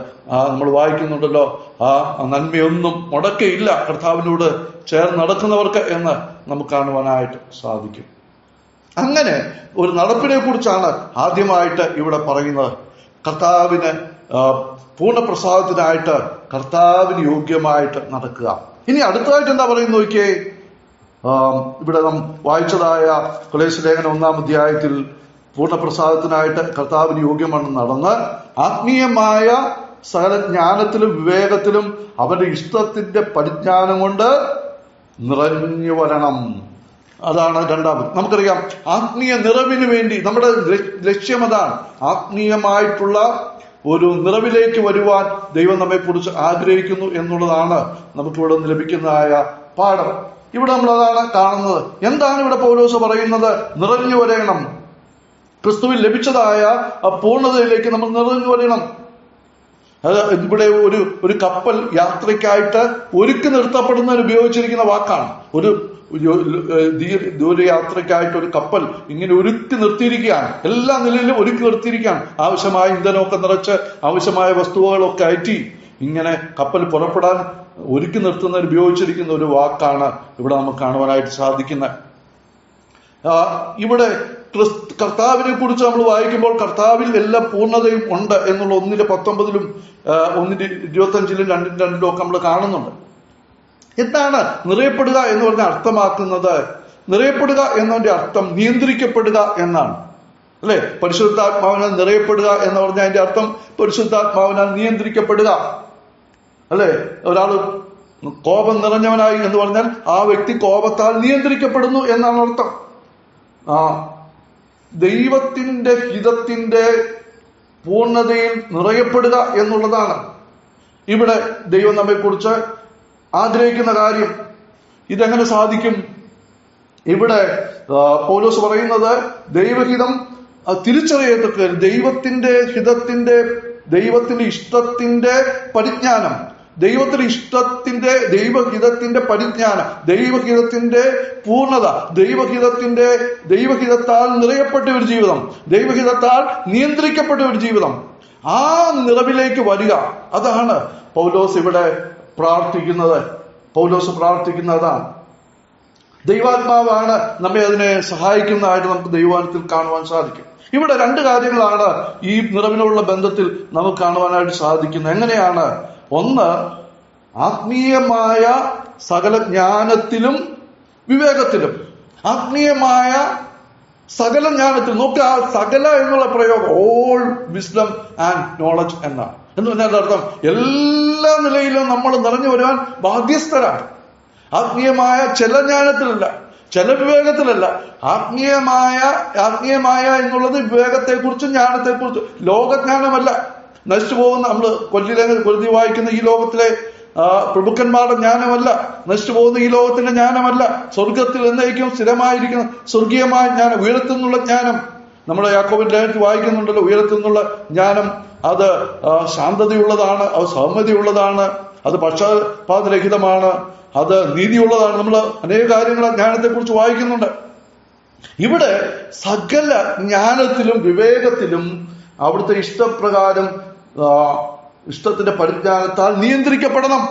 നമ്മൾ വായിക്കുന്നുണ്ടല്ലോ, ആ നന്മയൊന്നും മുടക്കയില്ല കർത്താവിനോട് ചേർന്ന് നടക്കുന്നവർക്ക് എന്ന് നമുക്ക് കാണുവാനായിട്ട് സാധിക്കും. അങ്ങനെ ഒരു നടപ്പിനെ കുറിച്ചാണ് ആദ്യമായിട്ട് ഇവിടെ പറയുന്നത്. കർത്താവിന് പൂർണ്ണപ്രസാദത്തിനായിട്ട് കർത്താവിന് യോഗ്യമായിട്ട് നടക്കുക. ഇനി അടുത്തതായിട്ട് എന്താ പറയുന്നത് നോക്കിയേ. ഇവിടെ നാം വായിച്ചതായ കൊലോസ്യ ലേഖനം 1-ാം അധ്യായത്തിൽ പൂർണ്ണപ്രസാദത്തിനായിട്ട് കർത്താവിന് യോഗ്യമാണ് നടന്ന് ആത്മീയമായ സകല ജ്ഞാനത്തിലും വിവേകത്തിലും അവന്റെ ഇഷ്ടത്തിന്റെ പരിജ്ഞാനം കൊണ്ട് നിറഞ്ഞു വരണം. അതാണ് രണ്ടാമത്. നമുക്കറിയാം ആത്മീയ നിറവിന് വേണ്ടി നമ്മുടെ ലക്ഷ്യം അതാണ്. ആത്മീയമായിട്ടുള്ള ഒരു നിറവിലേക്ക് വരുവാൻ ദൈവം നമ്മെ കുറിച്ച് ആഗ്രഹിക്കുന്നു എന്നുള്ളതാണ് നമുക്കിവിടെ നിന്ന് ലഭിക്കുന്നതായ പാഠം. ഇവിടെ നമ്മൾ അതാണ് കാണുന്നത്. എന്താണ് ഇവിടെ പൗലോസ് പറയുന്നത്? നിറഞ്ഞു വരണം. ക്രിസ്തുവിൽ ലഭിച്ചതായ ആ പൂർണ്ണതയിലേക്ക് നമ്മൾ നിറഞ്ഞു വരണം. അത് ഇവിടെ ഒരു കപ്പൽ യാത്രയ്ക്കായിട്ട് ഒരുക്കി നിർത്തപ്പെടുന്നതിന് ഉപയോഗിച്ചിരിക്കുന്ന വാക്കാണ്. ഒരു ദൂരയാത്രയ്ക്കായിട്ട് ഒരു കപ്പൽ ഇങ്ങനെ ഒരുക്കി നിർത്തിയിരിക്കുകയാണ്. എല്ലാ നിലയിലും ഒരുക്കി നിർത്തിയിരിക്കുകയാണ്. ആവശ്യമായ ഇന്ധനമൊക്കെ നിറച്ച് ആവശ്യമായ വസ്തുവകളൊക്കെ അയറ്റി ഇങ്ങനെ കപ്പൽ പുറപ്പെടാൻ ഒരുക്കി നിർത്തുന്നതിന് ഉപയോഗിച്ചിരിക്കുന്ന ഒരു വാക്കാണ് ഇവിടെ നമുക്ക് കാണുവാനായിട്ട് സാധിക്കുന്നത്. ഇവിടെ കർത്താവിനെ കുറിച്ച് നമ്മൾ വായിക്കുമ്പോൾ കർത്താവിൽ എല്ലാ പൂർണ്ണതയും ഉണ്ട് എന്നുള്ള 1:19 1:25 2:2 ഒക്കെ നമ്മൾ കാണുന്നുണ്ട്. എന്താണ് നിറയപ്പെടുക എന്ന് പറഞ്ഞ അർത്ഥമാക്കുന്നത്? നിറയപ്പെടുക എന്നതിന്റെ അർത്ഥം നിയന്ത്രിക്കപ്പെടുക എന്നാണ്, അല്ലെ? പരിശുദ്ധാത്മാവിനാൽ നിറയപ്പെടുക എന്ന് പറഞ്ഞാൽ അതിന്റെ അർത്ഥം പരിശുദ്ധാത്മാവിനാൽ നിയന്ത്രിക്കപ്പെടുക, അല്ലെ? ഒരാൾ കോപം നിറഞ്ഞവനായി എന്ന് പറഞ്ഞാൽ ആ വ്യക്തി കോപത്താൽ നിയന്ത്രിക്കപ്പെടുന്നു എന്നാണ് അർത്ഥം. ദൈവത്തിന്റെ ഹിതത്തിന്റെ പൂർണ്ണതയിൽ നിറയപ്പെടുക എന്നുള്ളതാണ് ഇവിടെ ദൈവം നമ്മെ കുറിച്ച് ആഗ്രഹിക്കുന്ന കാര്യം. ഇതെങ്ങനെ സാധിക്കും? ഇവിടെ പൗലോസ് പറയുന്നത് ദൈവഹിതം തിരിച്ചറിയത്തക്ക ദൈവത്തിന്റെ ഹിതത്തിന്റെ ദൈവത്തിന്റെ ഇഷ്ടത്തിന്റെ പരിജ്ഞാനം, ദൈവഹിതത്തിന്റെ പരിജ്ഞാനം, ദൈവഹിതത്തിന്റെ പൂർണ്ണത, ദൈവഹിതത്താൽ നിറയപ്പെട്ട ഒരു ജീവിതം, ദൈവഹിതത്താൽ നിയന്ത്രിക്കപ്പെട്ട ഒരു ജീവിതം, ആ നിറവിലേക്ക് വരിക. അതാണ് പൗലോസ് ഇവിടെ പ്രാർത്ഥിക്കുന്നതാണ്. ദൈവാത്മാവാണ് നമ്മെ അതിനെ സഹായിക്കുന്നതായിട്ട് നമുക്ക് ദൈവത്തിൽ കാണുവാൻ സാധിക്കും. ഇവിടെ 2 കാര്യങ്ങളാണ് ഈ നിറവിനുള്ള ബന്ധത്തിൽ നമുക്ക് കാണുവാനായിട്ട് സാധിക്കുന്നത്. എങ്ങനെയാണ്? ഒന്ന്, ആത്മീയമായ സകല ജ്ഞാനത്തിലും വിവേകത്തിലും. ആത്മീയമായ സകല ജ്ഞാനത്തിൽ നോക്കുക, സകല എന്നുള്ള പ്രയോഗം ഓൾ വിസ്ഡം ആൻഡ് നോളജ് എന്നാണ്. എന്ന് പറഞ്ഞാൽ അർത്ഥം എല്ലാ നിലയിലും നമ്മൾ നിറഞ്ഞു വരുവാൻ ബാധ്യസ്ഥരാണ്. ആത്മീയമായ ചില ജ്ഞാനത്തിലല്ല, ചില വിവേകത്തിലല്ല. ആത്മീയമായ എന്നുള്ളത് വിവേകത്തെക്കുറിച്ചും ജ്ഞാനത്തെക്കുറിച്ചും, ലോകജ്ഞാനമല്ല. നശിച്ചു പോകുന്ന നമ്മൾ കൊല്ലി വായിക്കുന്ന ഈ ലോകത്തിലെ പ്രഭുക്കന്മാരുടെ ജ്ഞാനമല്ല, നശിച്ചു പോകുന്ന ഈ ലോകത്തിന്റെ ജ്ഞാനമല്ല, സ്വർഗത്തിൽ എന്നേക്കും സ്ഥിരമായിരിക്കുന്ന സ്വർഗീയമായ ജ്ഞാനം, ഉയരത്തുനിന്നുള്ള ജ്ഞാനം. നമ്മുടെ യാക്കോബിന്റെ ലേഖനത്തിൽ വായിക്കുന്നുണ്ടല്ലോ, ഉയരത്തുനിന്നുള്ള ജ്ഞാനം അത് ശാന്തതയുള്ളതാണ്, അത് സൗമ്യതയുള്ളതാണ്, അത് പക്ഷപാതരഹിതമാണ്, അത് നീതിയുള്ളതാണ്. നമ്മൾ അനേക കാര്യങ്ങൾ ജ്ഞാനത്തെക്കുറിച്ച് വായിക്കുന്നുണ്ട്. ഇവിടെ സകല ജ്ഞാനത്തിലും വിവേകത്തിലും അവിടുത്തെ ഇഷ്ടപ്രകാരം ഇഷ്ടത്തിന്റെ പരിജ്ഞാനത്താൽ നിയന്ത്രിക്കപ്പെടണം.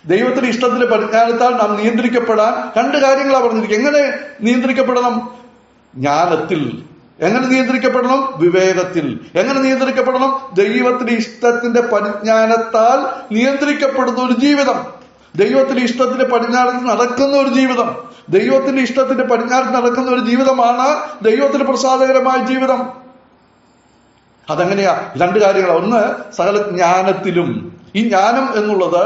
ദൈവത്തിന്റെ ഇഷ്ടത്തിന്റെ പരിജ്ഞാനത്താൽ നാം നിയന്ത്രിക്കപ്പെടാൻ രണ്ട് കാര്യങ്ങളാണ് പറഞ്ഞിരിക്കുക. എങ്ങനെ നിയന്ത്രിക്കപ്പെടണം? ജ്ഞാനത്തിൽ. എങ്ങനെ നിയന്ത്രിക്കപ്പെടണം? വിവേകത്തിൽ. എങ്ങനെ നിയന്ത്രിക്കപ്പെടണം? ദൈവത്തിന്റെ ഇഷ്ടത്തിന്റെ പരിജ്ഞാനത്താൽ നിയന്ത്രിക്കപ്പെടുന്ന ഒരു ജീവിതം, ദൈവത്തിന്റെ ഇഷ്ടത്തിന്റെ പരിജ്ഞാനത്തിൽ നടക്കുന്ന ഒരു ജീവിതം, ദൈവത്തിന്റെ ഇഷ്ടത്തിന്റെ പരിജ്ഞാനത്തിൽ നടക്കുന്ന ഒരു ജീവിതമാണ് ദൈവത്തിന് പ്രസാദകരമായ ജീവിതം. അതെങ്ങനെയാ? രണ്ട് കാര്യങ്ങളാണ്. ഒന്ന്, സകല ജ്ഞാനത്തിലും. ഈ ജ്ഞാനം എന്നുള്ളത്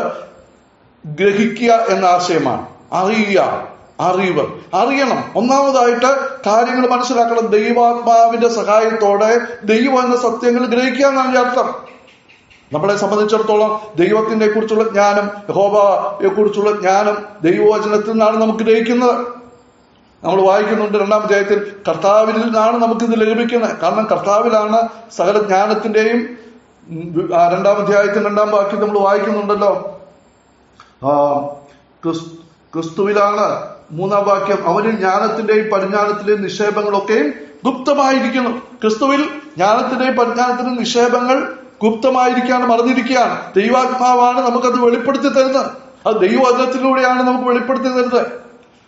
ഗ്രഹിക്കുക എന്ന ആശയമാണ്. അറിയുക, അറിവ്, അറിയണം. ഒന്നാമതായിട്ട് കാര്യങ്ങൾ മനസ്സിലാക്കണം. ദൈവാത്മാവിന്റെ സഹായത്തോടെ ദൈവം എന്ന സത്യങ്ങൾ ഗ്രഹിക്കുക എന്നാണ് അർത്ഥം. നമ്മളെ സംബന്ധിച്ചിടത്തോളം ദൈവത്തിനെ കുറിച്ചുള്ള ജ്ഞാനം, യഹോവയെ കുറിച്ചുള്ള ജ്ഞാനം ദൈവവചനത്തിൽ നിന്നാണ് നമുക്ക് ഗ്രഹിക്കുന്നത്. നമ്മൾ വായിക്കുന്നുണ്ട് 2-ാം അധ്യായത്തിൽ, കർത്താവിൽ നിന്നാണ് നമുക്കിത് ലഭിക്കുന്നത്. കാരണം കർത്താവിലാണ് സകല ജ്ഞാനത്തിന്റെയും. 2-ാം അധ്യായത്തിൽ 2-ാം വാക്യം നമ്മൾ വായിക്കുന്നുണ്ടല്ലോ, ക്രിസ്തുവിലാണ് 3-ാം വാക്യം, അവരിൽ ജ്ഞാനത്തിന്റെയും പരിജ്ഞാനത്തിന്റെയും നിക്ഷേപങ്ങളൊക്കെയും ഗുപ്തമായിരിക്കുന്നു. ക്രിസ്തുവിൽ ജ്ഞാനത്തിന്റെയും പരിജ്ഞാനത്തിന്റെയും നിക്ഷേപങ്ങൾ ഗുപ്തമായിരിക്കുകയാണ്, മറഞ്ഞിരിക്കുകയാണ്. ദൈവാത്മാവാണ് നമുക്കത് വെളിപ്പെടുത്തി തരുന്നത്. അത് ദൈവവചനത്തിലൂടെയാണ് നമുക്ക് വെളിപ്പെടുത്തി തരുന്നത്.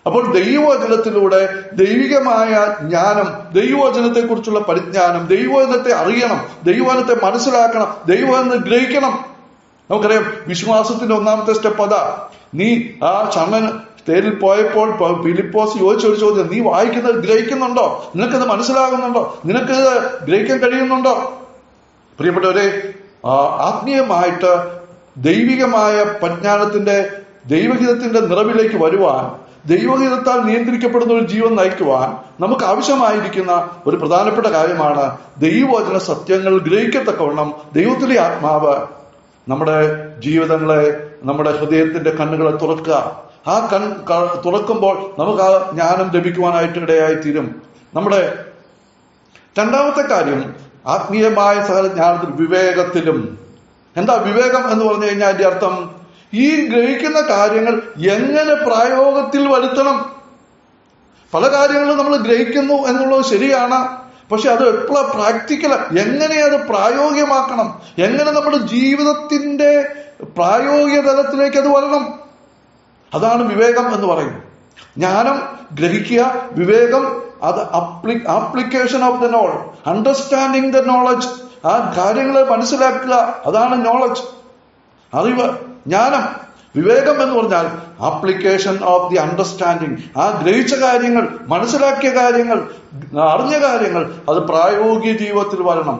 അപ്പോൾ ദൈവവചനത്തിലൂടെ ദൈവികമായ ജ്ഞാനം, ദൈവവചനത്തെ കുറിച്ചുള്ള പരിജ്ഞാനം, ദൈവവചനത്തെ അറിയണം, ദൈവവചനത്തെ മനസ്സിലാക്കണം, ദൈവവചനത്തെ ഗ്രഹിക്കണം. നമുക്കറിയാം, വിശ്വാസത്തിന്റെ ഒന്നാമത്തെ സ്റ്റെപ്പ് അതാ. നീ ആ ഷണ്ണൻ തേരിൽ പോയപ്പോൾ ഫിലിപ്പോസ് ചോദിച്ചൊരു ചോദ്യം, നീ വായിക്കുന്നത് ഗ്രഹിക്കുന്നുണ്ടോ? നിനക്കത് മനസ്സിലാകുന്നുണ്ടോ? നിനക്കത് ഗ്രഹിക്കാൻ കഴിയുന്നുണ്ടോ? പ്രിയപ്പെട്ടവരെ, ആത്മീയമായിട്ട് ദൈവികമായ പരിജ്ഞാനത്തിന്റെ, ദൈവഹിതത്തിന്റെ നിറവിലേക്ക് വരുവാൻ, ദൈവഹിതത്താൽ നിയന്ത്രിക്കപ്പെടുന്ന ഒരു ജീവൻ നയിക്കുവാൻ നമുക്ക് ആവശ്യമായിരിക്കുന്ന ഒരു പ്രധാനപ്പെട്ട കാര്യമാണ് ദൈവവചന സത്യങ്ങൾ ഗ്രഹിക്കത്തക്കവണ്ണം ദൈവത്തിലെ ആത്മാവ് നമ്മുടെ ജീവിതങ്ങളെ, നമ്മുടെ ഹൃദയത്തിന്റെ കണ്ണുകളെ തുറക്കുക. ആ തുറക്കുമ്പോൾ നമുക്ക് ആ ജ്ഞാനം ലഭിക്കുവാനായിട്ട് ഇടയായിത്തീരും. നമ്മുടെ രണ്ടാമത്തെ കാര്യം, ആത്മീയമായ സകല ജ്ഞാനത്തിൽ വിവേകത്തിലും. എന്താ വിവേകം എന്ന് പറഞ്ഞു കഴിഞ്ഞാൽ അതിന്റെ അർത്ഥം, ഈ ഗ്രഹിക്കുന്ന കാര്യങ്ങൾ എങ്ങനെ പ്രയോഗത്തിൽ വരുത്തണം. പല കാര്യങ്ങളും നമ്മൾ ഗ്രഹിക്കുന്നു എന്നുള്ളത് ശരിയാണ്, പക്ഷെ അത് എപ്പോഴാ പ്രാക്ടിക്കൽ, എങ്ങനെ അത് പ്രായോഗികമാക്കണം, എങ്ങനെ നമ്മുടെ ജീവിതത്തിന്റെ പ്രായോഗിക തലത്തിലേക്ക് അത് വരണം. അതാണ് വിവേകം എന്ന് പറയുന്നത്. ജ്ഞാനം ഗ്രഹിക്കുക, വിവേകം അത് application of the knowledge, understanding the knowledge. ആ കാര്യങ്ങളെ മനസ്സിലാക്കുക, അതാണ് നോളജ്, അറിവ്, ജ്ഞാനം. വിവേകം എന്ന് പറഞ്ഞാൽ ആപ്ലിക്കേഷൻ ഓഫ് ദി അണ്ടർസ്റ്റാൻഡിങ്. ആ ഗ്രഹിച്ച കാര്യങ്ങൾ, മനസ്സിലാക്കിയ കാര്യങ്ങൾ, അറിഞ്ഞ കാര്യങ്ങൾ അത് പ്രായോഗിക ജീവിതത്തിൽ വരണം.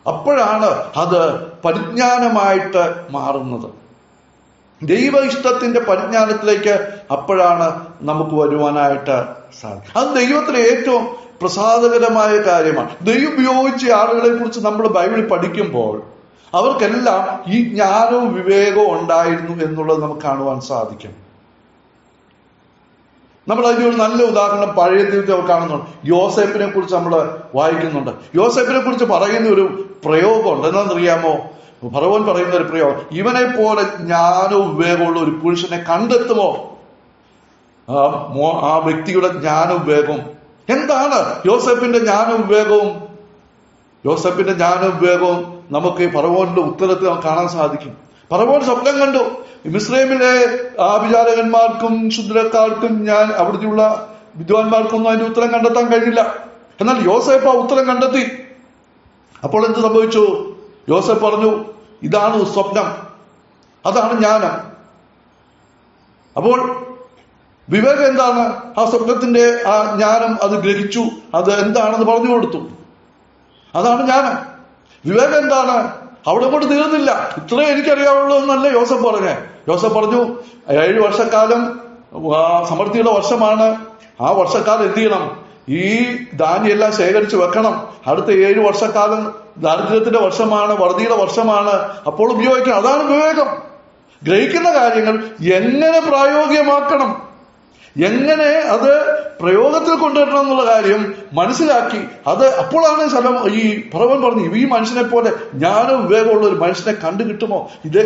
അപ്പോഴാണ് അത് പരിജ്ഞാനമായിട്ട് മാറുന്നത്. ദൈവ ഇഷ്ടത്തിന്റെ പരിജ്ഞാനത്തിലേക്ക് അപ്പോഴാണ് നമുക്ക് വരുവാനായിട്ട് സാധിക്കും. അത് ദൈവത്തിലെ ഏറ്റവും പ്രസാദകരമായ കാര്യമാണ്. ദൈവം ഉപയോഗിച്ച ആളുകളെ കുറിച്ച് നമ്മൾ ബൈബിളിൽ പഠിക്കുമ്പോൾ അവർക്കെല്ലാം ഈ ജ്ഞാനവും വിവേകവും ഉണ്ടായിരുന്നു എന്നുള്ളത് നമുക്ക് കാണുവാൻ സാധിക്കും. നമ്മൾ അതിന്റെ ഒരു നല്ല ഉദാഹരണം പഴയ നിയമത്തിൽ കാണുന്നുണ്ട്. യോസേപ്പിനെ കുറിച്ച് നമ്മൾ വായിക്കുന്നുണ്ട്. യോസേപ്പിനെ കുറിച്ച് പറയുന്ന ഒരു പ്രയോഗമുണ്ട്. എന്താണെന്നറിയാമോ? ഫറവോൻ പറയുന്ന ഒരു പ്രയോഗം, ഇവനെ പോലെ ജ്ഞാനവും വിവേകമുള്ള ഒരു പുരുഷനെ കണ്ടെത്തുമോ? ആ വ്യക്തിയുടെ ജ്ഞാനവും വിവേകവും എന്താണ്? യോസേപ്പിന്റെ ജ്ഞാനവും വിവേകവും. യോസേപ്പിന്റെ ജ്ഞാനവും വിവേകവും നമുക്ക് ഫറവോന്റെ ഉത്തരത്തിൽ കാണാൻ സാധിക്കും. ഫറവോൻ സ്വപ്നം കണ്ടു. മിസ്രൈമിലെ ആഭിചാരകന്മാർക്കും ശുദ്രക്കാർക്കും അവിടുത്തെയുള്ള വിദ്വാൻമാർക്കൊന്നും അതിന്റെ ഉത്തരം കണ്ടെത്താൻ കഴിഞ്ഞില്ല. എന്നാൽ യോസേപ്പ് ആ ഉത്തരം കണ്ടെത്തി. അപ്പോൾ എന്ത് സംഭവിച്ചു? യോസേപ്പ് പറഞ്ഞു, ഇതാണ് സ്വപ്നം, അതാണ് ജ്ഞാനം. അപ്പോൾ വിവേകം എന്താണ്? ആ സ്വപ്നത്തിന്റെ ആ ജ്ഞാനം അത് ഗ്രഹിച്ചു, അത് എന്താണെന്ന് പറഞ്ഞു കൊടുത്തു, അതാണ് ജ്ഞാനം. വിവേകം എന്താണ്? അവിടെ കൊണ്ട് തീർന്നില്ല. ഇത്രയും എനിക്കറിയാവുള്ളൂ എന്നല്ല യോസേപ്പ് പറഞ്ഞേ. യോസേപ്പ് പറഞ്ഞു, 7 വർഷക്കാലം സമൃദ്ധിയുടെ വർഷമാണ്. ആ വർഷക്കാലം എന്ത് ചെയ്യണം? ഈ ധാന്യെല്ലാം ശേഖരിച്ച് വെക്കണം. അടുത്ത 7 വർഷക്കാലം ദാരിദ്ര്യത്തിന്റെ വർഷമാണ്, വറുതിയുടെ വർഷമാണ്. അപ്പോൾ ഉപയോഗിക്കണം. അതാണ് വിവേകം. ഗ്രഹിക്കുന്ന കാര്യങ്ങൾ എങ്ങനെ പ്രായോഗികമാക്കണം, എങ്ങനെ അത് പ്രയോഗത്തിൽ കൊണ്ടുവരണം എന്നുള്ള കാര്യം മനസ്സിലാക്കി അത് അപ്പോഴാണ് ഈ ഫറവോൻ പറഞ്ഞു, ഈ മനുഷ്യനെ പോലെ ജ്ഞാനവും വിവേകമുള്ള ഒരു മനുഷ്യനെ കണ്ടു കിട്ടുമോ?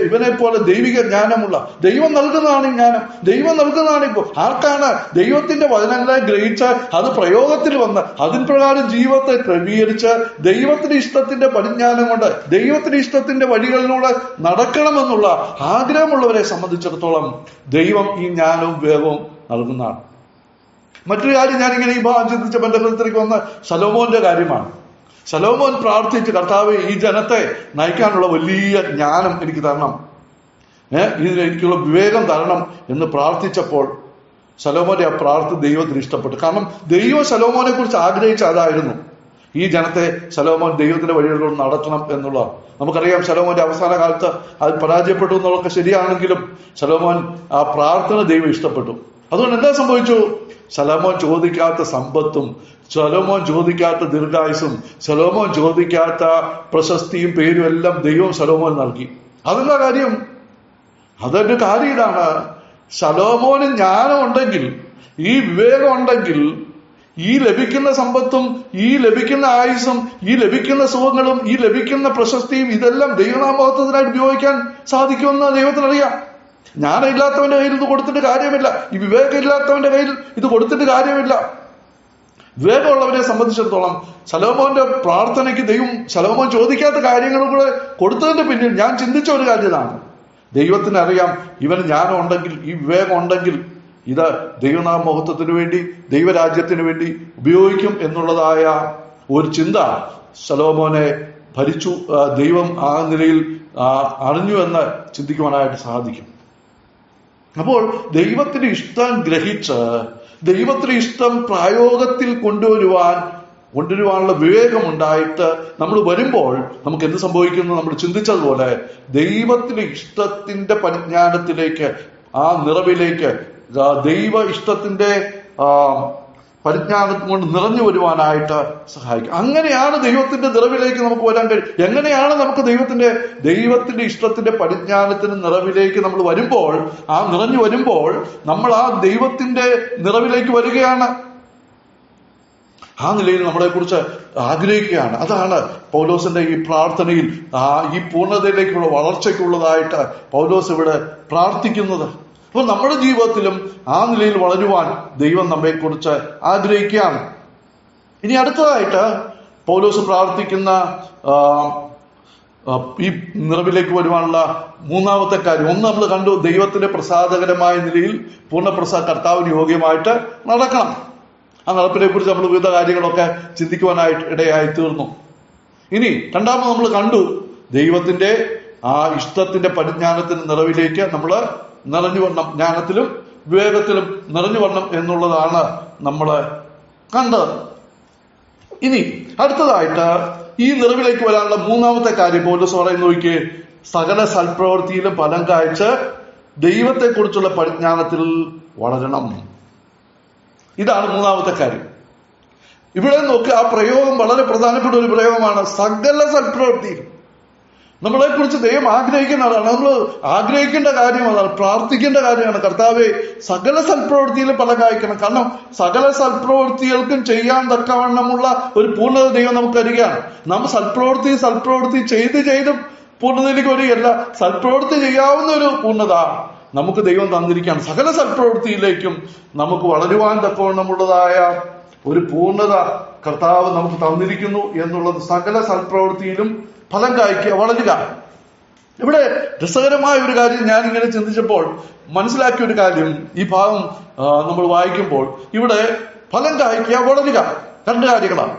ഇവനെ പോലെ ദൈവിക ജ്ഞാനമുള്ള, ദൈവം നൽകുന്നതാണ് ഈ ജ്ഞാനം, ദൈവം നൽകുന്നതാണ്. ഇപ്പോൾ ആർക്കാണ് ദൈവത്തിന്റെ വചനങ്ങളെ ഗ്രഹിച്ച് അത് പ്രയോഗത്തിൽ വന്ന് അതിൻ പ്രകാരം ജീവിതത്തെ ക്രമീകരിച്ച് ദൈവത്തിന്റെ ഇഷ്ടത്തിന്റെ പരിജ്ഞാനം കൊണ്ട് ദൈവത്തിന്റെ ഇഷ്ടത്തിന്റെ വഴികളിലൂടെ നടക്കണമെന്നുള്ള ആഗ്രഹമുള്ളവരെ സംബന്ധിച്ചിടത്തോളം ദൈവം ഈ ജ്ഞാനവും വിവേകവും നൽകുന്നതാണ്. മറ്റൊരു കാര്യം ഞാനിങ്ങനെ ഈ ഭാഗം ചിന്തിച്ച ബന്ധത്തിലേക്ക് വന്ന ശലോമോന്റെ കാര്യമാണ്. ശലോമോൻ പ്രാർത്ഥിച്ച്, കർത്താവേ, ഈ ജനത്തെ നയിക്കാനുള്ള വലിയ ജ്ഞാനം എനിക്ക് തരണം, ഇതിനെനിക്കുള്ള വിവേകം തരണം എന്ന് പ്രാർത്ഥിച്ചപ്പോൾ ശലോമോന്റെ ആ പ്രാർത്ഥന ദൈവത്തിന് ഇഷ്ടപ്പെട്ടു. കാരണം ദൈവം ശലോമോനെ കുറിച്ച് ആഗ്രഹിച്ച അതായിരുന്നു, ഈ ജനത്തെ ശലോമോൻ ദൈവത്തിന്റെ വഴികളിലൂടെ നടത്തണം എന്നുള്ളതാണ്. നമുക്കറിയാം ശലോമോന്റെ അവസാന കാലത്ത് അത് പരാജയപ്പെട്ടു എന്നുള്ളതൊക്കെ ശരിയാണെങ്കിലും ശലോമോൻ ആ പ്രാർത്ഥന ദൈവം ഇഷ്ടപ്പെട്ടു. അതുകൊണ്ട് എന്താ സംഭവിച്ചു? ശലോമോൻ ചോദിക്കാത്ത സമ്പത്തും, ശലോമോൻ ചോദിക്കാത്ത ദീർഘായുസും, ശലോമോൻ ചോദിക്കാത്ത പ്രശസ്തിയും പേരും എല്ലാം ദൈവം ശലോമോൻ നൽകി. അതെന്താ കാര്യം? അതൊരു കാര്യം ഇതാണ്, ശലോമോന് ജ്ഞാനം ഉണ്ടെങ്കിൽ, ഈ വിവേകം ഉണ്ടെങ്കിൽ, ഈ ലഭിക്കുന്ന സമ്പത്തും ഈ ലഭിക്കുന്ന ആയുസും ഈ ലഭിക്കുന്ന സുഖങ്ങളും ഈ ലഭിക്കുന്ന പ്രശസ്തിയും ഇതെല്ലാം ദൈവനാമഹത്വത്തിനായിട്ട് ഉപയോഗിക്കാൻ സാധിക്കുമെന്ന് ദൈവത്തിനറിയാം. ജ്ഞാനമില്ലാത്തവന്റെ കയ്യിൽ ഇത് കൊടുത്തിട്ട് കാര്യമില്ല, ഈ വിവേകം ഇല്ലാത്തവന്റെ കയ്യിൽ ഇത് കൊടുത്തിട്ട് കാര്യമില്ല. വിവേകമുള്ളവരെ സംബന്ധിച്ചിടത്തോളം ശലോമോന്റെ പ്രാർത്ഥനയ്ക്ക് ദൈവം ശലോമോൻ ചോദിക്കാത്ത കാര്യങ്ങളും കൂടെ കൊടുത്തതിന്റെ പിന്നിൽ ഞാൻ ചിന്തിച്ച ഒരു കാര്യമാണ്, ദൈവത്തിന് അറിയാം ഇവന് ജ്ഞാനം ഉണ്ടെങ്കിൽ, ഈ വിവേകം ഉണ്ടെങ്കിൽ ഇത് ദൈവനാമഹത്വത്തിന് വേണ്ടി, ദൈവരാജ്യത്തിന് വേണ്ടി ഉപയോഗിക്കും എന്നുള്ളതായ ഒരു ചിന്ത ശലോമോനെ ഭരിച്ചു. ദൈവം ആ നിലയിൽ അറിഞ്ഞു എന്ന് ചിന്തിക്കുവാനായിട്ട് സാധിക്കും. അപ്പോൾ ദൈവത്തിന്റെ ഇഷ്ടം ഗ്രഹിച്ച് ദൈവത്തിന്റെ ഇഷ്ടം പ്രായോഗത്തിൽ കൊണ്ടുവരുവാനുള്ള വിവേകമുണ്ടായിട്ട് നമ്മൾ വരുമ്പോൾ നമുക്ക് എന്ത് സംഭവിക്കുന്നു? നമ്മൾ ചിന്തിച്ചതുപോലെ ദൈവത്തിന്റെ ഇഷ്ടത്തിന്റെ പരിജ്ഞാനത്തിലേക്ക്, ആ നിറവിലേക്ക്, ദൈവ ഇഷ്ടത്തിന്റെ പരിജ്ഞാനം കൊണ്ട് നിറഞ്ഞു വരുവാനായിട്ട് സഹായിക്കും. അങ്ങനെയാണ് ദൈവത്തിന്റെ നിറവിലേക്ക് നമുക്ക് വരാൻ കഴിയും. എങ്ങനെയാണ് നമുക്ക് ദൈവത്തിന്റെ ഇഷ്ടത്തിന്റെ പരിജ്ഞാനത്തിന് നിറവിലേക്ക് നമ്മൾ വരുമ്പോൾ, ആ നിറഞ്ഞു വരുമ്പോൾ നമ്മൾ ആ ദൈവത്തിന്റെ നിറവിലേക്ക് വരികയാണ്. ആ നിലയിൽ നമ്മളെ കുറിച്ച് ആഗ്രഹിക്കുകയാണ്. അതാണ് പൗലോസിന്റെ ഈ പ്രാർത്ഥനയിൽ ഈ പൂർണ്ണതയിലേക്കുള്ള വളർച്ചയ്ക്കുള്ളതായിട്ട് പൗലോസ് ഇവിടെ പ്രാർത്ഥിക്കുന്നത്. അപ്പോൾ നമ്മുടെ ജീവിതത്തിലും ആ നിലയിൽ വളരുവാൻ ദൈവം നമ്മെക്കുറിച്ച് ആഗ്രഹിക്കുകയാണ്. ഇനി അടുത്തതായിട്ട് പൗലോസ് പ്രാർത്ഥിക്കുന്ന ഈ നിറവിലേക്ക് വരുവാനുള്ള മൂന്നാമത്തെ കാര്യം, ഒന്ന് നമ്മൾ കണ്ടു, ദൈവത്തിന്റെ പ്രസാദകരമായ നിലയിൽ കർത്താവിന് യോഗ്യമായിട്ട് നടക്കണം. ആ നടപ്പിനെ കുറിച്ച് നമ്മൾ വിവിധ കാര്യങ്ങളൊക്കെ ചിന്തിക്കുവാനായിട്ട് ഇടയായി തീർന്നു. ഇനി രണ്ടാമത് നമ്മൾ കണ്ടു, ദൈവത്തിന്റെ ആ ഇഷ്ടത്തിന്റെ പരിജ്ഞാനത്തിന്റെ നിറവിലേക്ക് നമ്മൾ നിറഞ്ഞു വരണം, ജ്ഞാനത്തിലും വിവേകത്തിലും നിറഞ്ഞു വരണം എന്നുള്ളതാണ് നമ്മൾ കണ്ടത്. ഇനി അടുത്തതായിട്ട് ഈ നിറവിലേക്ക് വരാനുള്ള മൂന്നാമത്തെ കാര്യം പൗലോസ് പറയുന്നു, നോക്കിയേ, സകല സൽപ്രവൃത്തിയിലും ഫലം കായ്ച്ച് ദൈവത്തെക്കുറിച്ചുള്ള പരിജ്ഞാനത്തിൽ വളരണം. ഇതാണ് മൂന്നാമത്തെ കാര്യം. ഇവിടെ നോക്കുക, ആ പ്രയോഗം വളരെ പ്രധാനപ്പെട്ട ഒരു പ്രയോഗമാണ്. സകല സൽപ്രവൃത്തിയിലും നമ്മളെ കുറിച്ച് ദൈവം ആഗ്രഹിക്കുന്നതാണ്. നമ്മൾ ആഗ്രഹിക്കേണ്ട കാര്യം അതാണ്, പ്രാർത്ഥിക്കേണ്ട കാര്യമാണ്. കർത്താവെ, സകല സൽപ്രവൃത്തിയിലും ഫലം കായ്ക്കണം. കാരണം സകല സൽപ്രവൃത്തികൾക്കും ചെയ്യാൻ തക്കവണ്ണമുള്ള ഒരു പൂർണ്ണത ദൈവം നമുക്ക് തരികയാണ്. നാം സൽപ്രവൃത്തി ചെയ്ത് പൂർണ്ണതയിലേക്ക് വരികയല്ല, സൽപ്രവൃത്തി ചെയ്യാവുന്ന ഒരു പൂർണ്ണത നമുക്ക് ദൈവം തന്നിരിക്കുകയാണ്. സകല സൽപ്രവൃത്തിയിലേക്കും നമുക്ക് വളരുവാൻ തക്കവണ്ണമുള്ളതായ ഒരു പൂർണ്ണത കർത്താവ് നമുക്ക് തന്നിരിക്കുന്നു എന്നുള്ളത്. സകല സൽപ്രവൃത്തിയിലും ഫലം കായ്ക്കുക, വളരുക. ഇവിടെ രസകരമായ ഒരു കാര്യം ഞാൻ ഇങ്ങനെ ചിന്തിച്ചപ്പോൾ മനസ്സിലാക്കിയ ഒരു കാര്യം, ഈ ഭാഗം നമ്മൾ വായിക്കുമ്പോൾ ഇവിടെ ഫലം കായ്ക്കുക, വളരുക, രണ്ട് കാര്യങ്ങളാണ്.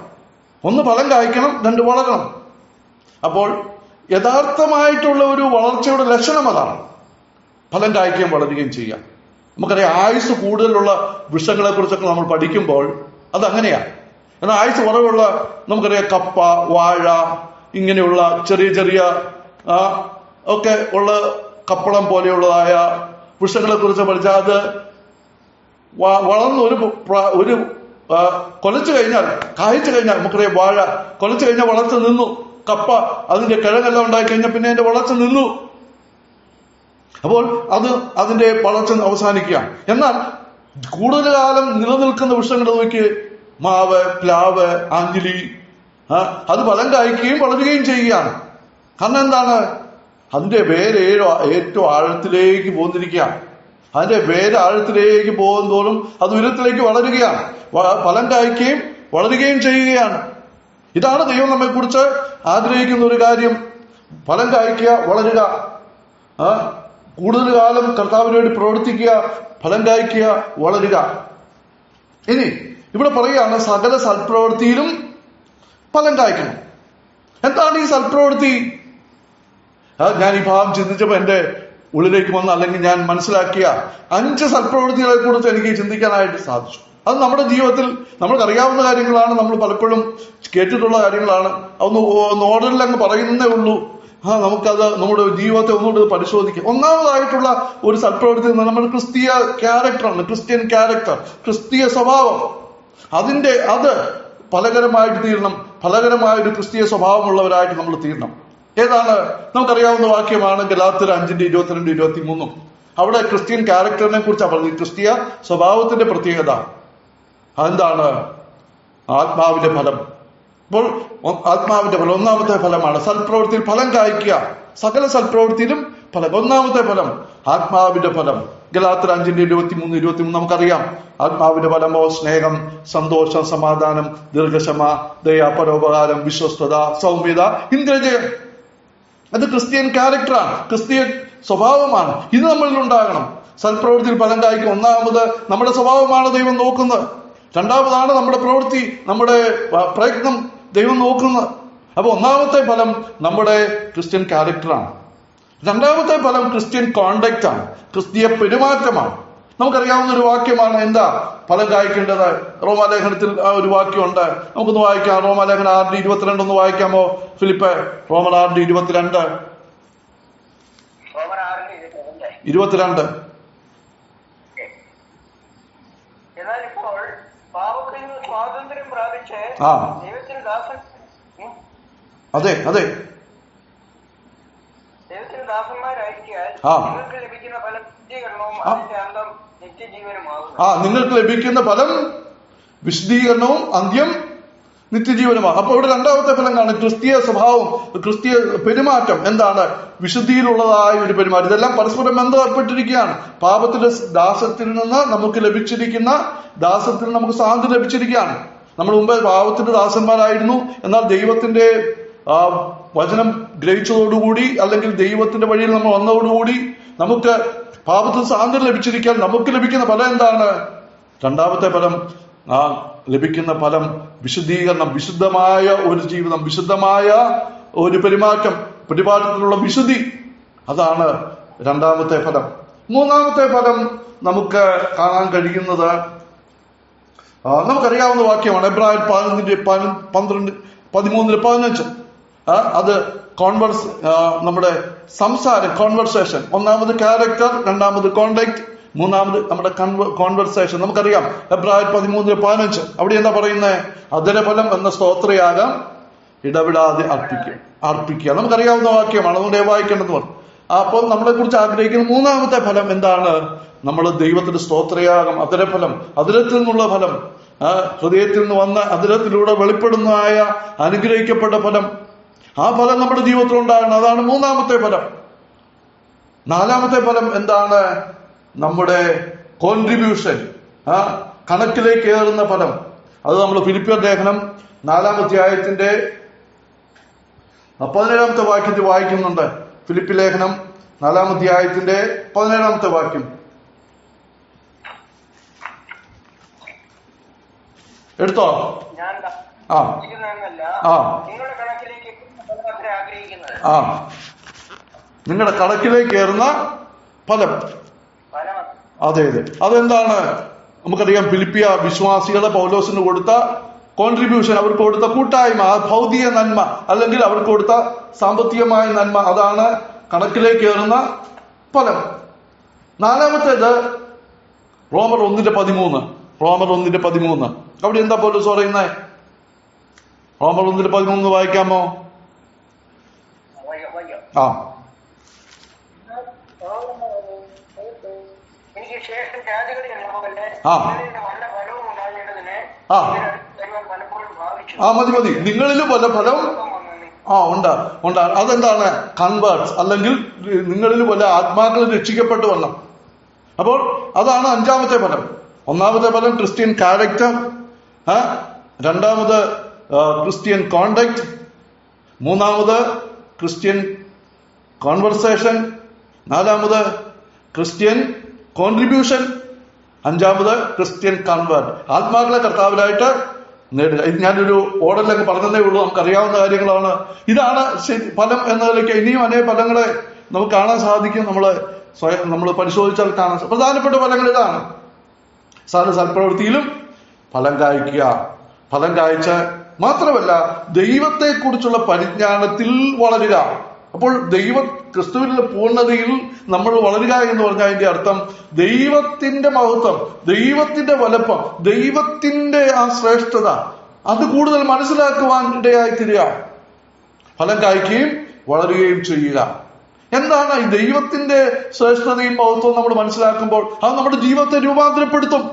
ഒന്ന് ഫലം കായ്ക്കണം, രണ്ട് വളരണം. അപ്പോൾ യഥാർത്ഥമായിട്ടുള്ള ഒരു വളർച്ചയുടെ ലക്ഷണം അതാണ്, ഫലം കായ്ക്കുകയും വളരുകയും ചെയ്യാം. നമുക്കറിയാം, ആയുസ് കൂടുതലുള്ള വൃക്ഷങ്ങളെ കുറിച്ചൊക്കെ നമ്മൾ പഠിക്കുമ്പോൾ അതങ്ങനെയാണ്. എന്നാൽ ആയുസ് കുറവുള്ള നമുക്കറിയാം കപ്പ, വാഴ, ഇങ്ങനെയുള്ള ചെറിയ ഒക്കെ ഉള്ള കപ്പളം പോലെയുള്ളതായ വൃക്ഷങ്ങളെ കുറിച്ച് പഠിച്ചാൽ അത് വളർന്ന് ഒരു കൊലച്ചു കഴിഞ്ഞാൽ, കായ്ച്ചു കഴിഞ്ഞാൽ, നമുക്കറിയാം വാഴ കൊലച്ചു കഴിഞ്ഞാൽ വളർച്ച നിന്നു, കപ്പ അതിന്റെ കിഴങ്ങെല്ലാം ഉണ്ടായി കഴിഞ്ഞാൽ പിന്നെ അതിന്റെ വളർച്ച നിന്നു. അപ്പോൾ അതിന്റെ വളർച്ച അവസാനിക്കുക. എന്നാൽ കൂടുതൽ കാലം നിലനിൽക്കുന്ന വൃക്ഷങ്ങൾ നോക്കി, മാവ്, പ്ലാവ്, ആഞ്ഞിലി, അത് ഫലം കായ്ക്കുകയും വളരുകയും ചെയ്യുകയാണ്. കാരണം എന്താണ്? അതിന്റെ വേര് ഏറ്റവും ആഴത്തിലേക്ക് പോന്നിരിക്കുക. അതിന്റെ വേര് ആഴത്തിലേക്ക് പോകുന്തോറും അത് ഉയരത്തിലേക്ക് വളരുകയാണ്, ഫലം കായ്ക്കുകയും വളരുകയും ചെയ്യുകയാണ്. ഇതാണ് ദൈവം നമ്മെ കുറിച്ച് ആഗ്രഹിക്കുന്ന ഒരു കാര്യം. ഫലം കായ്ക്കുക, വളരുക, കൂടുതൽ കാലം കർത്താവിന് വേണ്ടി പ്രവർത്തിക്കുക, ഫലം കായ്ക്കുക, വളരുക. ഇനി ഇവിടെ പറയുകയാണ് സകല സൽപ്രവൃത്തിയിലും ഫലം കായ്ക്കണം. എന്താണ് ഈ സൽപ്രവൃത്തി? ഞാൻ ഈ ഭാഗം ചിന്തിച്ചപ്പോൾ എന്റെ ഉള്ളിലേക്ക് വന്ന, അല്ലെങ്കിൽ ഞാൻ മനസ്സിലാക്കിയ 5 സൽപ്രവൃത്തികളെ കുറിച്ച് എനിക്ക് ചിന്തിക്കാനായിട്ട് സാധിച്ചു. അത് നമ്മുടെ ജീവിതത്തിൽ നമ്മൾക്കറിയാവുന്ന കാര്യങ്ങളാണ്, നമ്മൾ പലപ്പോഴും കേട്ടിട്ടുള്ള കാര്യങ്ങളാണ്. ഒന്ന് ഓർഡറിൽ അങ്ങ് പറയുന്നേ ഉള്ളൂ. നമുക്കത് നമ്മുടെ ജീവിതത്തെ ഒന്നുകൂടി പരിശോധിക്കാം. ഒന്നാമതായിട്ടുള്ള ഒരു സൽപ്രവൃത്തി നമ്മുടെ ക്രിസ്തീയ ക്യാരക്ടറാണ്, ക്രിസ്ത്യൻ ക്യാരക്ടർ, ക്രിസ്തീയ സ്വഭാവം. അത് ഫലകരമായിട്ട് തീരണം, ഫലകരമായ ഒരു ക്രിസ്തീയ സ്വഭാവമുള്ളവരായിട്ട് നമ്മൾ തീരണം. ഏതാണ്? നമുക്കറിയാവുന്ന വാക്യമാണ് ഗലാത്യർ 5:22-23. അവിടെ ക്രിസ്ത്യൻ ക്യാരക്ടറിനെ കുറിച്ചാണ് പറഞ്ഞത്. ക്രിസ്തീയ സ്വഭാവത്തിന്റെ പ്രത്യേകത അതെന്താണ്? ആത്മാവിന്റെ ഫലം. അപ്പോൾ ആത്മാവിന്റെ ഫലം ഒന്നാമത്തെ ഫലമാണ് സൽപ്രവൃത്തിയിൽ ഫലം കായ്ക്കുക. സകല സൽപ്രവൃത്തിയിലും ഫലം. ഒന്നാമത്തെ ഫലം ആത്മാവിന്റെ ഫലം. ഗലാത്യർ 5:23-23 നമുക്കറിയാം. ആത്മാവിന്റെ ഫലമോ സ്നേഹം, സന്തോഷം, സമാധാനം, ദീർഘക്ഷമ, ദയ, പരോപകാരം, വിശ്വസ്തത, സൗമ്യത, ഇന്ദ്രജയം. അത് ക്രിസ്ത്യൻ ക്യാരക്ടറാണ്, ക്രിസ്ത്യൻ സ്വഭാവമാണ്. ഇത് നമ്മളിൽ ഉണ്ടാകണം. സൽപ്രവൃത്തിയിൽ ഫലം കായ്ക്കും. ഒന്നാമത് നമ്മുടെ സ്വഭാവമാണ് ദൈവം നോക്കുന്നത്. രണ്ടാമതാണ് നമ്മുടെ പ്രവൃത്തി, നമ്മുടെ പ്രയത്നം ദൈവം നോക്കുന്നത്. അപ്പൊ ഒന്നാമത്തെ ഫലം നമ്മുടെ ക്രിസ്ത്യൻ ക്യാരക്ടറാണ്. രണ്ടാമത്തെ ഫലം ക്രിസ്ത്യൻ കോണ്ടക്റ്റ് ആണ്, ക്രിസ്തീയ പെരുമാറ്റമാണ്. നമുക്കറിയാവുന്ന ഒരു വാക്യമാണ്. എന്താ ഫലം കായ്ക്കേണ്ടത്? റോമാലേഖനത്തിൽ ഒരു വാക്യമുണ്ട്, നമുക്കൊന്ന് വായിക്കാം. റോമാലേഖനം 6:22 ഒന്ന് വായിക്കാമോ ഫിലിപ്പ്? റോമൻ 6:22. എന്നാൽ ഇപ്പോൾ പാപത്തിൽ നിന്ന് സ്വാതന്ത്ര്യം പ്രാപിച്ച് ദൈവത്തിന് ദാസന്മാരായിരിക്കാൻ നിങ്ങൾക്ക് ലഭിക്കുന്ന ഫലം വിശദീകരണവും അതിന്റെ അന്തം നിത്യജീവനുമാകുന്നു. നിങ്ങൾക്ക് ലഭിക്കുന്ന ഫലം വിശദീകരണവും അന്ത്യം നിത്യജീവനുമാണ്. അപ്പൊ ഇവിടെ രണ്ടാമത്തെ ഫലം കാണും, ക്രിസ്തീയ സ്വഭാവം, ക്രിസ്തീയ പെരുമാറ്റം. എന്താണ്? വിശുദ്ധിയിലുള്ളതായ ഒരു പെരുമാറ്റം. ഇതെല്ലാം പരസ്പരം ബന്ധപ്പെട്ടിരിക്കുകയാണ്. പാപത്തിന്റെ ദാസത്തിൽ നിന്ന് നമുക്ക് ലഭിച്ചിരിക്കുന്ന ദാസത്തിൽ നമുക്ക് സ്വാതന്ത്ര്യം ലഭിച്ചിരിക്കുകയാണ്. നമ്മൾ മുമ്പ് പാപത്തിന്റെ ദാസന്മാരായിരുന്നു. എന്നാൽ ദൈവത്തിന്റെ വചനം ഗ്രഹിച്ചതോടുകൂടി, അല്ലെങ്കിൽ ദൈവത്തിന്റെ വഴിയിൽ നമ്മൾ വന്നതോടുകൂടി നമുക്ക് പാപത്തിന് സ്വാതന്ത്ര്യം ലഭിച്ചിരിക്കാൻ നമുക്ക് ലഭിക്കുന്ന ഫലം എന്താണ്? രണ്ടാമത്തെ ഫലം, ലഭിക്കുന്ന ഫലം വിശുദ്ധീകരണം, വിശുദ്ധമായ ഒരു ജീവിതം, വിശുദ്ധമായ ഒരു പെരുമാറ്റത്തിലുള്ള വിശുദ്ധി. അതാണ് രണ്ടാമത്തെ ഫലം. മൂന്നാമത്തെ ഫലം നമുക്ക് കാണാൻ കഴിയുന്നത് നമുക്കറിയാവുന്ന വാക്യമാണ്. എബ്രായർ 13:15. അത് നമ്മുടെ സംസാരം, കോൺവെർസേഷൻ. ഒന്നാമത് ക്യാരക്ടർ, രണ്ടാമത് കോണ്ടക്ട്, മൂന്നാമത് നമ്മുടെ കോൺവെർസേഷൻ. നമുക്കറിയാം എബ്രായർ 13:15. അവിടെ എന്താ പറയുന്നത്? അധരഫലം എന്ന സ്തോത്രയാഗം ഇടവിടാതെ അർപ്പിക്കുക. നമുക്കറിയാവുന്ന വാക്യമാണ്, അതുകൊണ്ട് വായിക്കേണ്ടെന്ന് പറഞ്ഞു. അപ്പോൾ നമ്മളെ കുറിച്ച് ആഗ്രഹിക്കുന്ന മൂന്നാമത്തെ ഫലം എന്താണ്? നമ്മൾ ദൈവത്തിന്റെ സ്തോത്രയാഗം, അധരഫലം, അധരത്തിൽ നിന്നുള്ള ഫലം, ഹൃദയത്തിൽ നിന്ന് വന്ന അധരത്തിലൂടെ വെളിപ്പെടുന്നതായ അനുഗ്രഹിക്കപ്പെട്ട ഫലം. ആ ഫലം നമ്മുടെ ജീവിതത്തിൽ ഉണ്ടാകണം. അതാണ് മൂന്നാമത്തെ ഫലം. നാലാമത്തെ ഫലം എന്താണ്? നമ്മുടെ കോൺട്രിബ്യൂഷൻ, കണക്കിലേക്ക് കയറുന്ന ഫലം. അത് നമ്മൾ ഫിലിപ്പിയർ ലേഖനം 4-ാം അധ്യായത്തിന്റെ 17-ാമത്തെ വാക്യത്തിൽ വായിക്കുന്നുണ്ട്. ഫിലിപ്പി ലേഖനം 4-ാം അധ്യായത്തിന്റെ 17-ാമത്തെ വാക്യം എടുത്തോ? നിങ്ങളുടെ കണക്കിലേക്ക് കയറുന്ന ഫലം. അതെ. അതെന്താണ്? നമുക്കറിയാം, ഫിലിപ്പിയ വിശ്വാസികളെ പൗലോസിന് കൊടുത്ത കോൺട്രിബ്യൂഷൻ, അവർക്ക് കൊടുത്ത കൂട്ടായ്മ, ഭൗതിക നന്മ, അല്ലെങ്കിൽ അവർക്ക് കൊടുത്ത സാമ്പത്തികമായ നന്മ, അതാണ് കണക്കിലേക്ക് കയറുന്ന ഫലം. നാലാമത്തേത് റോമർ 1:13. അവിടെ എന്താ പൗലോസ് പറയുന്നത്? റോമർ 1:13 വായിക്കാമോ? ശേഷം ജാതികളിൽ ഉള്ളവരുടെ ആ. വല്ല ഫലവും ഉണ്ടാകേണ്ടതിന് ആ. വരുവാൻ പലപ്പോഴും ഭാവിച്ചു. മതി മതി. നിങ്ങളിലും വല്ല ഫലം ഉണ്ട്. അതെന്താണ്? കൺവേർട്സ്, അല്ലെങ്കിൽ നിങ്ങളിൽ വല്ല ആത്മാക്കൾ രക്ഷിക്കപ്പെട്ടു വരണം. അപ്പോൾ അതാണ് അഞ്ചാമത്തെ ഫലം. ഒന്നാമത്തെ ഫലം ക്രിസ്ത്യൻ ക്യാരക്ടർ, രണ്ടാമത് ക്രിസ്ത്യൻ കോണ്ടക്ട്, മൂന്നാമത് ക്രിസ്ത്യൻ കോൺവെർസേഷൻ, നാലാമത് ക്രിസ്ത്യൻ കോൺട്രിബ്യൂഷൻ, അഞ്ചാമത് ക്രിസ്ത്യൻ കൺവേർട്ട്. ആത്മാക്കളെ കർത്താവിലായിട്ട് നേടുക. ഇത് ഞാനൊരു ഓർഡറിലൊക്കെ പറഞ്ഞതേ ഉള്ളൂ, നമുക്കറിയാവുന്ന കാര്യങ്ങളാണ്. ഇതാണ് ഫലം എന്ന നിലയ്ക്ക് ഇനിയും അനേക ഫലങ്ങളെ നമുക്ക് കാണാൻ സാധിക്കും. നമ്മൾ പരിശോധിച്ചാൽ കാണാൻ പ്രധാനപ്പെട്ട ഫലങ്ങൾ ഇതാണ്. സൽപ്രവൃത്തിയിലും ഫലം കായ്ക്കുക. ഫലം കായ്ച്ച മാത്രമല്ല, ദൈവത്തെക്കുറിച്ചുള്ള പരിജ്ഞാനത്തിൽ വളരുക. അപ്പോൾ ക്രിസ്തുവിന്റെ പൂർണ്ണതയിൽ നമ്മൾ വളരുക എന്ന് പറഞ്ഞാൽ അതിന്റെ അർത്ഥം ദൈവത്തിന്റെ മഹത്വം, ദൈവത്തിന്റെ വലുപ്പം, ദൈവത്തിന്റെ ആ ശ്രേഷ്ഠത അത് കൂടുതൽ മനസ്സിലാക്കുവാൻ ഇടയായി തീരുക. ഫലം കായ്ക്കുകയും വളരുകയും ചെയ്യുക. എന്താണ് ഈ ദൈവത്തിന്റെ ശ്രേഷ്ഠതയും മഹത്വവും നമ്മൾ മനസ്സിലാക്കുമ്പോൾ അത് നമ്മുടെ ജീവിതത്തെ രൂപാന്തരപ്പെടുത്തും,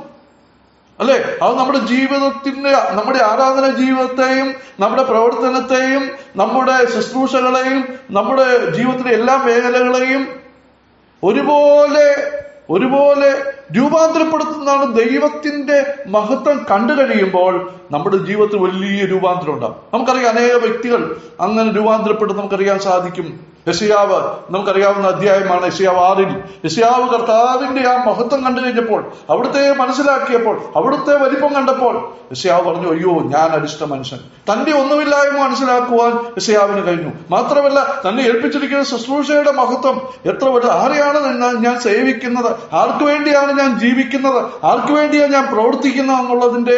അല്ലെ? അത് നമ്മുടെ ജീവിതത്തിന്റെ, നമ്മുടെ ആരാധന ജീവിതത്തെയും നമ്മുടെ പ്രവർത്തനത്തെയും നമ്മുടെ ശുശ്രൂഷകളെയും നമ്മുടെ ജീവിതത്തിലെ എല്ലാ മേഖലകളെയും ഒരുപോലെ രൂപാന്തരപ്പെടുത്തുന്നതാണ്. ദൈവത്തിന്റെ മഹത്വം കണ്ടു കഴിയുമ്പോൾ നമ്മുടെ ജീവിതത്തിൽ വലിയ രൂപാന്തരം ഉണ്ടാകും. നമുക്കറിയാം അനേക വ്യക്തികൾ അങ്ങനെ രൂപാന്തരപ്പെട്ട് നമുക്കറിയാൻ സാധിക്കും. യെശയ്യാവ് നമുക്കറിയാവുന്ന അധ്യായമാണ് യെശയ്യാവ് 6. യെശയ്യാവ് കർത്താവിന്റെ ആ മഹത്വം കണ്ടു കഴിഞ്ഞപ്പോൾ, അവിടുത്തെ മനസ്സിലാക്കിയപ്പോൾ, അവിടുത്തെ വലിപ്പം കണ്ടപ്പോൾ യെശയ്യാവ് പറഞ്ഞു, അയ്യോ ഞാൻ അരിഷ്ട മനുഷ്യൻ. തന്റെ ഒന്നുമില്ലായ്മ മനസ്സിലാക്കുവാൻ യെശയ്യാവിന് കഴിഞ്ഞു. മാത്രമല്ല, തന്നെ ഏൽപ്പിച്ചിരിക്കുന്ന ശുശ്രൂഷയുടെ മഹത്വം എത്ര വലുത്, ആരെയാണ് ഞാൻ സേവിക്കുന്നത്, ആർക്കു വേണ്ടിയാണ് ഞാൻ ജീവിക്കുന്നത്, ആർക്കു വേണ്ടിയാണ് ഞാൻ പ്രവർത്തിക്കുന്നത് എന്നുള്ളതിന്റെ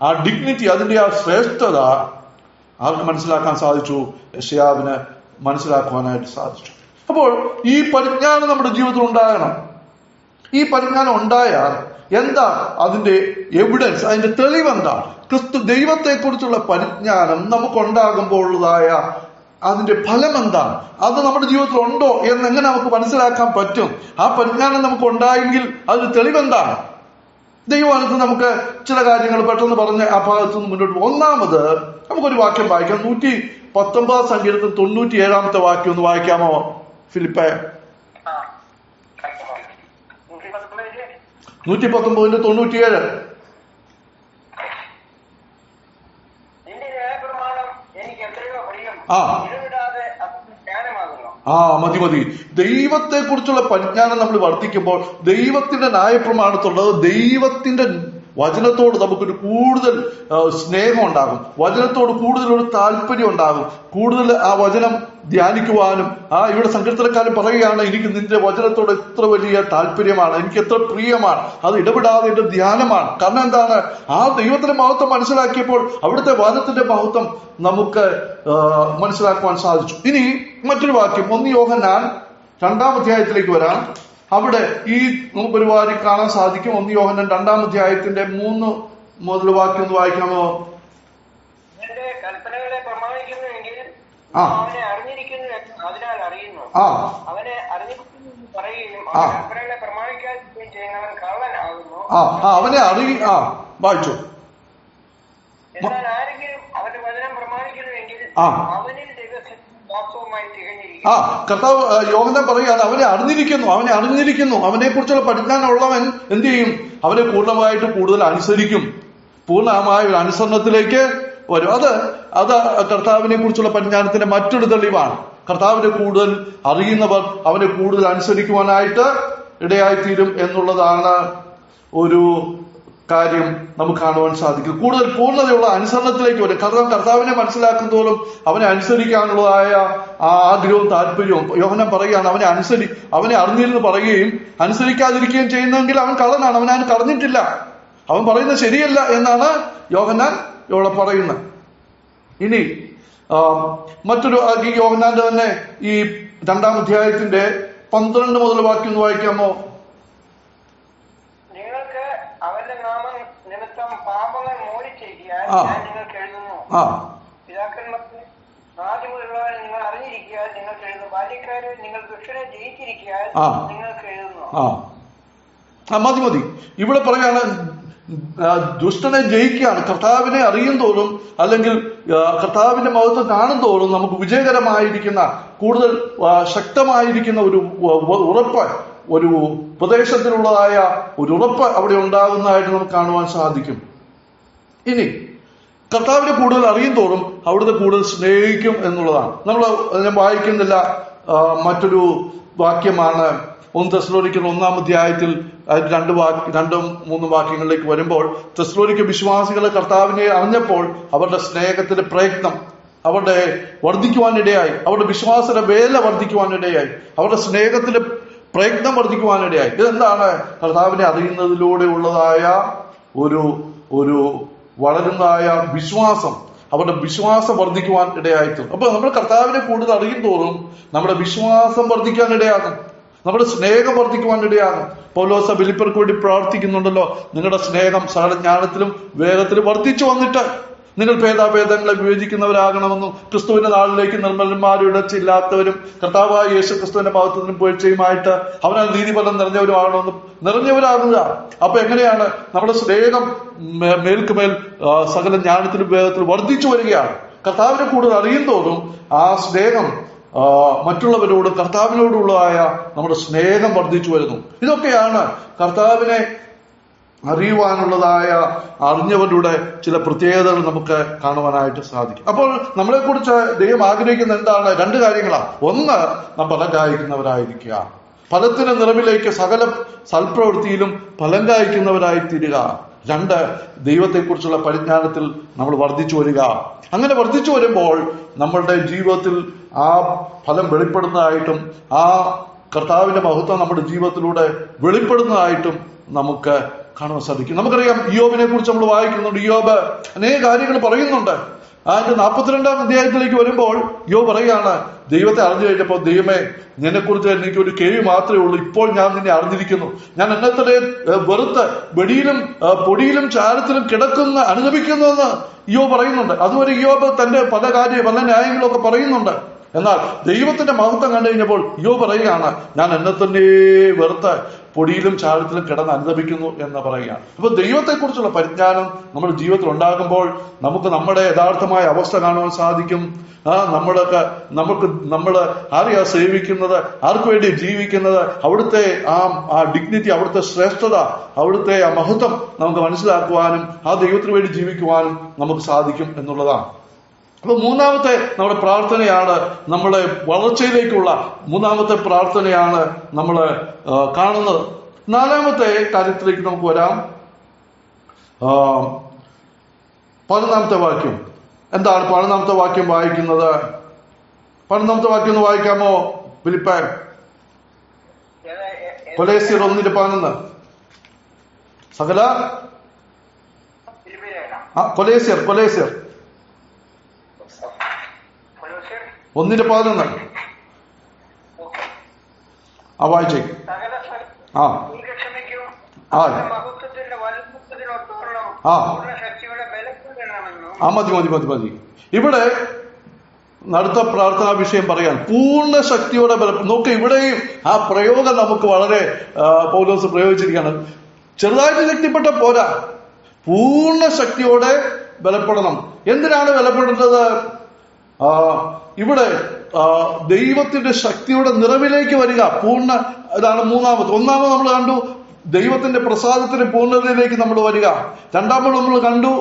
ആ ഡിഗ്നിറ്റി, അതിന്റെ ആ ശ്രേഷ്ഠത ആർക്ക് മനസ്സിലാക്കാൻ സാധിച്ചു? യെശയ്യാവിന് മനസ്സിലാക്കുവാനായിട്ട് സാധിച്ചു. അപ്പോൾ ഈ പരിജ്ഞാനം നമ്മുടെ ജീവിതത്തിൽ ഉണ്ടാകണം. ഈ പരിജ്ഞാനം ഉണ്ടായാൽ എന്താ അതിന്റെ എവിഡൻസ്, അതിന്റെ തെളിവെന്താണ്? ദൈവത്തെക്കുറിച്ചുള്ള പരിജ്ഞാനം നമുക്കുണ്ടാകുമ്പോഴുള്ളതായ അതിന്റെ ഫലം എന്താണ്? അത് നമ്മുടെ ജീവിതത്തിൽ ഉണ്ടോ എന്നെങ്ങനെ നമുക്ക് മനസ്സിലാക്കാൻ പറ്റും? ആ പരിജ്ഞാനം നമുക്ക് ഉണ്ടായെങ്കിൽ അതിന്റെ തെളിവെന്താണ്? ദൈവമാനത്ത് നമുക്ക് ചില കാര്യങ്ങൾ പെട്ടെന്ന് പറഞ്ഞ് ആ ഭാഗത്തു നിന്ന് മുന്നോട്ട് പോകും. ഒന്നാമത് നമുക്കൊരു വാക്യം വായിക്കാം. 119 സങ്കീർത്തനം 97 വാക്യം ഒന്ന് വായിക്കാമോ ഫിലിപ്പേ? 119:97. മതി. ദൈവത്തെക്കുറിച്ചുള്ള പരിജ്ഞാനം നമ്മൾ വർദ്ധിക്കുമ്പോൾ ദൈവത്തിന്റെ ന്യായപ്രമാണത്തുള്ളത്, ദൈവത്തിന്റെ വചനത്തോട് നമുക്കൊരു കൂടുതൽ സ്നേഹം ഉണ്ടാകും, വചനത്തോട് കൂടുതൽ ഒരു താല്പര്യം ഉണ്ടാകും, കൂടുതൽ ആ വചനം ധ്യാനിക്കുവാനും. ഇവിടെ സങ്കീർത്തനക്കാരൻ പറയുകയാണ്, എനിക്ക് നിന്റെ വചനത്തോട് എത്ര വലിയ താല്പര്യമാണ്, എനിക്ക് എത്ര പ്രിയമാണ്, അത് ഇടപെടാതെ എന്റെ ധ്യാനമാണ്. കാരണം എന്താണ്? ആ ദൈവത്തിന്റെ മഹത്വം മനസ്സിലാക്കിയപ്പോൾ അവിടുത്തെ വചനത്തിന്റെ മഹത്വം നമുക്ക് മനസ്സിലാക്കുവാൻ സാധിച്ചു. ഇനി മറ്റൊരു വാക്യം 1 യോഹന്നാൻ 2-ാം അധ്യായത്തിലേക്ക് വരാം. അവിടെ ഈ നമുക്കൊരു വാരി കാണാൻ സാധിക്കും. 1 യോഹന്നാൻ 2-ാം അധ്യായത്തിന്റെ 3 മുതൽ വാക്യം ഒന്ന് വായിക്കാമോ? കൽപ്പനകളെ പ്രമാണിക്കുന്നുവെങ്കിൽ അവനെ അറിഞ്ഞിരിക്കുന്നു, അതിനാൽ അറിയുന്നു. അവനെ അറിഞ്ഞിരിക്കുന്നു പറയുകയും കൽപ്പനകളെ പ്രമാണിക്കാതിരിക്കുകയും ചെയ്യുന്നവൻ കള്ളനാകുന്നു. അവനെ വായിച്ചു. എന്നാൽ ആരെങ്കിലും അവന്റെ വചനം പ്രമാണിക്കുന്നുവെങ്കിൽ അവനിൽ വാസ്തവമായി തികഞ്ഞിരിക്കും. കർത്താവ് യോഹന്നാൻ പറയുകയാണ്, അവനെ അറിഞ്ഞിരിക്കുന്നു. അവനെ കുറിച്ചുള്ള പരിജ്ഞാനം ഉള്ളവൻ എന്ത് ചെയ്യും? അവനെ പൂർണ്ണമായിട്ട് കൂടുതൽ അനുസരിക്കും, പൂർണ്ണമായ ഒരു അനുസരണത്തിലേക്ക് വരും. അത് കർത്താവിനെ കുറിച്ചുള്ള പരിജ്ഞാനത്തിന്റെ മറ്റൊരു തെളിവാണ്. കർത്താവിനെ കൂടുതൽ അറിയുന്നവർ അവനെ കൂടുതൽ അനുസരിക്കുവാനായിട്ട് ഇടയായിത്തീരും എന്നുള്ളതാണ് ഒരു കാര്യം നമുക്ക് കാണുവാൻ സാധിക്കും. കൂടുതൽ പൂർണ്ണതയുള്ള അനുസരണത്തിലേക്ക് വരും. കർത്താവിനെ മനസ്സിലാക്കുന്നതോളം അവനെ അനുസരിക്കാനുള്ളതായ ആ ആഗ്രഹവും താല്പര്യവും. യോഹന്നാൻ പറയുകയാണ്, അവനെ അറിഞ്ഞിരുന്ന് പറയുകയും അനുസരിക്കാതിരിക്കുകയും ചെയ്യുന്നെങ്കിൽ അവൻ കള്ളനാണ്, അവൻ കറഞ്ഞിട്ടില്ല, അവൻ പറയുന്നത് ശരിയല്ല എന്നാണ് യോഹന്നാൻ ഇവിടെ പറയുന്നത്. ഇനി മറ്റൊരു യോഹന്നാന്റെ തന്നെ ഈ 2-ാം അധ്യായത്തിന്റെ 12 മുതൽ വാക്യം ഒന്ന് വായിക്കാമോ? നിങ്ങൾക്ക് അവന്റെ നാമം നിമിത്തം പാപങ്ങൾ മോചിച്ചിരിക്കാൻ നിങ്ങൾക്ക് എഴുതുന്നു. പിതാക്കന്മാരെ ആദ്യമുള്ളവരെ നിങ്ങൾ അറിഞ്ഞിരിക്കാൻ നിങ്ങൾക്ക് എഴുതുന്നു. ബാല്യക്കാരെ നിങ്ങൾ ദുഷ്ടനെ ജയിച്ചിരിക്കാൻ നിങ്ങൾക്ക് എഴുതുന്നു. മതി. ഇവിടെ പറയാണ് ദുഷ്ടനെ ജയിക്കുകയാണ്. കർത്താവിനെ അറിയും തോറും അല്ലെങ്കിൽ കർത്താവിന്റെ മഹത്വം കാണും തോറും നമുക്ക് വിജയകരമായിരിക്കുന്ന കൂടുതൽ ശക്തമായിരിക്കുന്ന ഒരു ഉറപ്പ്, ഒരു ഉപദേശത്തിലുള്ളതായ ഒരു ഉറപ്പ് അവിടെ ഉണ്ടാകുന്നതായിട്ട് നമുക്ക് കാണുവാൻ സാധിക്കും. ഇനി കർത്താവിനെ കൂടുതൽ അറിയും തോറും അവിടുത്തെ കൂടുതൽ സ്നേഹിക്കും എന്നുള്ളതാണ്. ഞാൻ വായിക്കുന്നില്ല. മറ്റൊരു വാക്യമാണ് 1 തെസ്സലോനിക്കർ 1-ാം അധ്യായത്തിൽ 2-3 വാക്യങ്ങളിലേക്ക് വരുമ്പോൾ, തെസ്സലോനിക്ക വിശ്വാസികളെ കർത്താവിനെ അറിഞ്ഞപ്പോൾ അവരുടെ സ്നേഹത്തിന്റെ പ്രയത്നം അവരുടെ വർദ്ധിക്കുവാനിടയായി, അവരുടെ വിശ്വാസത്തിന്റെ വേല വർദ്ധിക്കുവാനിടയായി, അവരുടെ സ്നേഹത്തിന്റെ പ്രയത്നം വർദ്ധിക്കുവാനിടയായി. ഇതെന്താണ്? കർത്താവിനെ അറിയുന്നതിലൂടെ ഉള്ളതായ ഒരു വളരുന്നതായ വിശ്വാസം, അവരുടെ വിശ്വാസം വർദ്ധിക്കുവാൻ ഇടയായിത്തീരും. അപ്പൊ നമ്മൾ കർത്താവിനെ കൂടുതൽ അറിയും തോറും നമ്മുടെ വിശ്വാസം വർദ്ധിക്കാൻ ഇടയാകും, നമ്മുടെ സ്നേഹം വർദ്ധിക്കുവാൻ ഇടയാകും. പൗലോസ് ഫിലിപ്പിയർക്ക് വേണ്ടി പ്രാർത്ഥിക്കുന്നുണ്ടല്ലോ, നിങ്ങളുടെ സ്നേഹം സകല ജ്ഞാനത്തിലും വേഗത്തിലും വർദ്ധിച്ചു വന്നിട്ട് നിങ്ങൾ ഭേദാഭേദങ്ങളെ വിവേചിക്കുന്നവരാകണമെന്നും ക്രിസ്തുവിന്റെ നാളിലേക്ക് നിർമ്മലന്മാരും ഇടച്ചില്ലാത്തവരും കർത്താവായ യേശു ക്രിസ്തുവിന്റെ ഭാഗത്തുനിന്നും വീഴ്ചയുമായിട്ട് അവനാൽ നീതിഫലം നിറഞ്ഞവരാകുക. അപ്പൊ എങ്ങനെയാണ് നമ്മുടെ സ്നേഹം മേൽക്കുമേൽ സകല ജ്ഞാനത്തിലും വേഗത്തിലും വർദ്ധിച്ചു വരികയാണ്. കർത്താവിനെ കൂടുതൽ അറിയും തോറും ആ സ്നേഹം മറ്റുള്ളവരോട് കർത്താവിനോടുള്ളതായ നമ്മുടെ സ്നേഹം വർദ്ധിച്ചു വരുന്നു. ഇതൊക്കെയാണ് കർത്താവിനെ അറിയുവാനുള്ളതായ അറിഞ്ഞവരുടെ ചില പ്രത്യേകതകൾ നമുക്ക് കാണുവാനായിട്ട് സാധിക്കും. അപ്പോൾ നമ്മളെ കുറിച്ച് ദൈവം ആഗ്രഹിക്കുന്ന എന്താണ്? 2 കാര്യങ്ങളാണ്. ഒന്ന്, നാം ഫലം കായ്ക്കുന്നവരായിരിക്കുക, ഫലത്തിന്റെ നിറവിലേക്ക് സകല സൽപ്രവൃത്തിയിലും ഫലം കായ്ക്കുന്നവരായി തീരുക. 2, ദൈവത്തെക്കുറിച്ചുള്ള പരിജ്ഞാനത്തിൽ നമ്മൾ വർദ്ധിച്ചു വരിക. അങ്ങനെ വർദ്ധിച്ചു വരുമ്പോൾ നമ്മളുടെ ജീവിതത്തിൽ ആ ഫലം വെളിപ്പെടുന്നതായിട്ടും ആ കർത്താവിന്റെ മഹത്വം നമ്മുടെ ജീവിതത്തിലൂടെ വെളിപ്പെടുന്നതായിട്ടും നമുക്ക് കാണുവാൻ സാധിക്കും. നമുക്കറിയാം, ഇയ്യോബിനെ കുറിച്ച് നമ്മൾ വായിക്കുന്നുണ്ട്. ഇയ്യോബ് അനേക കാര്യങ്ങൾ പറയുന്നുണ്ട്. അതിന്റെ 42-ാം അധ്യായത്തിലേക്ക് വരുമ്പോൾ ഇയ്യോബ് പറയുകയാണ്, ദൈവത്തെ അറിഞ്ഞു കഴിഞ്ഞപ്പോൾ, ദൈവമേ, നിന്നെക്കുറിച്ച് എനിക്ക് ഒരു കേൾവി മാത്രമേ ഉള്ളൂ, ഇപ്പോൾ ഞാൻ നിന്നെ അറിഞ്ഞിരിക്കുന്നു. ഞാൻ എന്നെ തന്നെ വെറുത്ത് വെടിയിലും പൊടിയിലും ചാരത്തിലും അനുഭവിക്കുന്നു എന്ന് ഇയ്യോബ് പറയുന്നുണ്ട്. അതുവരെ ഇയ്യോബ് തന്റെ പല ന്യായങ്ങളും ഒക്കെ പറയുന്നുണ്ട്. എന്നാൽ ദൈവത്തിന്റെ മഹത്വം കണ്ടു കഴിഞ്ഞപ്പോൾ ഇയ്യോബ് പറയുകയാണ്, ഞാൻ എന്നെ തന്നെ വെറുത്ത് പൊടിയിലും ചാരത്തിലും അനുഭവിക്കുന്നു എന്ന് പറയുകയാണ്. അപ്പൊ ദൈവത്തെക്കുറിച്ചുള്ള പരിജ്ഞാനം നമ്മുടെ ജീവിതത്തിൽ ഉണ്ടാകുമ്പോൾ നമുക്ക് നമ്മുടെ യഥാർത്ഥമായ അവസ്ഥ കാണുവാൻ സാധിക്കും. നമ്മൾ ആരെയാ സേവിക്കുന്നത്, ആർക്കു വേണ്ടി ജീവിക്കുന്നത്, അവിടുത്തെ ആ ഡിഗ്നിറ്റി, അവിടുത്തെ ശ്രേഷ്ഠത, അവിടുത്തെ ആ മഹത്വം നമുക്ക് മനസ്സിലാക്കുവാനും ആ ദൈവത്തിന് വേണ്ടി ജീവിക്കുവാനും നമുക്ക് സാധിക്കും എന്നുള്ളതാണ്. അപ്പൊ 3-ാമത്തെ നമ്മുടെ പ്രാർത്ഥനയാണ് നമ്മളെ വളർച്ചയിലേക്കുള്ള 3-ാമത്തെ പ്രാർത്ഥനയാണ് നമ്മൾ കാണുന്നത്. 4-ാമത്തെ കാര്യത്തിലേക്ക് നമുക്ക് വരാം. 11-ാമത്തെ വാക്യം എന്താണ്? 11-ാമത്തെ വാക്യം വായിക്കുന്നത്. 11-ാമത്തെ വാക്യം ഒന്ന് വായിക്കാമോ ഫിലിപ്പേ? കൊലേസ്യർ 1:11. സകല കൊലേസ്യർ 1:11. വായിച്ചേ. മതി. ഇവിടെ അടുത്ത പ്രാർത്ഥനാ വിഷയം പറയാൻ പൂർണ്ണ ശക്തിയോടെ നോക്ക്. ഇവിടെയും ആ പ്രയോഗം നമുക്ക് വളരെ പൗലോസ് പ്രയോഗിച്ചിരിക്കുകയാണ്. ചെറുതായിട്ട് ശക്തിപ്പെട്ട പോരാ, പൂർണ്ണ ശക്തിയോടെ ബലപ്പെടണം. എന്തിനാണ് ബലപ്പെടുന്നത്? ഇവിടെ ദൈവത്തിന്റെ ശക്തിയുടെ നിറവിലേക്ക് വരിക. ഇതാണ് 3-ാമത്. 1-ാമത് നമ്മൾ കണ്ടു ദൈവത്തിന്റെ പ്രസാദത്തിന്റെ പൂർണ്ണതയിലേക്ക് നമ്മൾ വരിക. 2-ാമത് നമ്മൾ കണ്ടു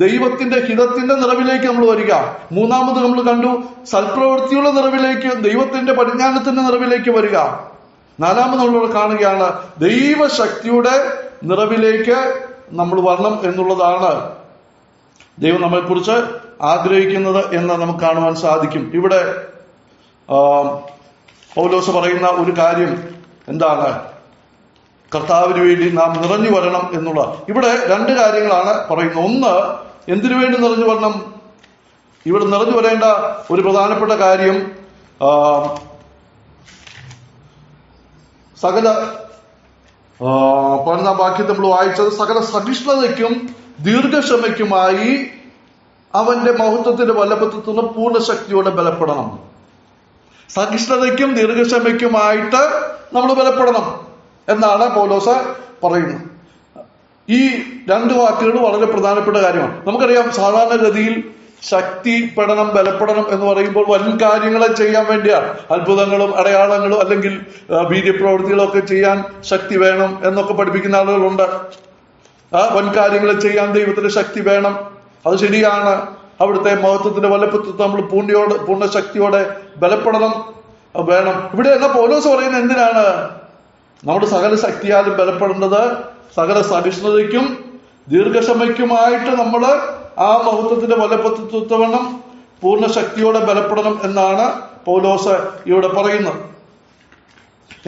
ദൈവത്തിന്റെ ഹിതത്തിന്റെ നിറവിലേക്ക് നമ്മൾ വരിക. 3-ാമത് നമ്മൾ കണ്ടു സൽപ്രവൃത്തിയുള്ള നിറവിലേക്ക്, ദൈവത്തിന്റെ പരിജ്ഞാനത്തിന്റെ നിറവിലേക്ക് വരിക. 4-ാമത് നമ്മളിവിടെ കാണുകയാണ് ദൈവശക്തിയുടെ നിറവിലേക്ക് നമ്മൾ വരണം എന്നുള്ളതാണ് ദൈവം നമ്മളെക്കുറിച്ച് ആഗ്രഹിക്കുന്നത് എന്ന് നമുക്ക് കാണുവാൻ സാധിക്കും. ഇവിടെ പൗലോസ് പറയുന്ന ഒരു കാര്യം എന്താണ്? കർത്താവിന് വേണ്ടി നാം നിറഞ്ഞു വരണം എന്നുള്ള. ഇവിടെ 2 കാര്യങ്ങളാണ് പറയുന്നത്. ഒന്ന്, എന്തിനു വേണ്ടി നിറഞ്ഞു വരണം? ഇവിടെ നിറഞ്ഞു വരേണ്ട ഒരു പ്രധാനപ്പെട്ട കാര്യം സകല 11-ാം വാക്യത്തിൽ നമ്മൾ വായിച്ചത്, സകല സഹിഷ്ണുതയ്ക്കും ദീർഘക്ഷമയ്ക്കുമായി അവന്റെ മഹത്വത്തിന്റെ വല്ലഭത്വത്തിന് പൂർണ്ണ ശക്തിയോടെ ബലപ്പെടണം. സഹിഷ്ണുതയ്ക്കും ദീർഘക്ഷമയ്ക്കുമായിട്ട് നമ്മൾ ബലപ്പെടണം എന്നാണ് പൗലോസ് പറയുന്നു. ഈ രണ്ട് വാക്കുകൾ വളരെ പ്രധാനപ്പെട്ട കാര്യമാണ്. നമുക്കറിയാം, സാധാരണഗതിയിൽ ശക്തിപ്പെടണം, ബലപ്പെടണം എന്ന് പറയുമ്പോൾ വൻ കാര്യങ്ങളെ ചെയ്യാൻ വേണ്ടിയാണ്. അത്ഭുതങ്ങളും അടയാളങ്ങളും അല്ലെങ്കിൽ വീര്യപ്രവൃത്തികളും ഒക്കെ ചെയ്യാൻ ശക്തി വേണം എന്നൊക്കെ പഠിപ്പിക്കുന്ന ആളുകളുണ്ട്. വൻ കാര്യങ്ങൾ ചെയ്യാൻ ദൈവത്തിന്റെ ശക്തി വേണം, അത് ശരിയാണ്. അവിടുത്തെ മഹത്വത്തിന്റെ വലപ്പത്വത്തെ നമ്മൾ പൂർണ്ണ ശക്തിയോടെ ബലപ്പെടണം വേണം. ഇവിടെ എന്നാ പൗലോസ് പറയുന്നത് എന്തിനാണ്? നമ്മുടെ സകല ശക്തിയാലും ബലപ്പെടേണ്ടത് സകല സഹിഷ്ണുതയ്ക്കും ദീർഘക്ഷമയ്ക്കുമായിട്ട് നമ്മൾ ആ മഹത്വത്തിന്റെ വലപ്പത്വത്വം പൂർണ്ണ ശക്തിയോടെ ബലപ്പെടണം എന്നാണ് പൗലോസ് ഇവിടെ പറയുന്നത്.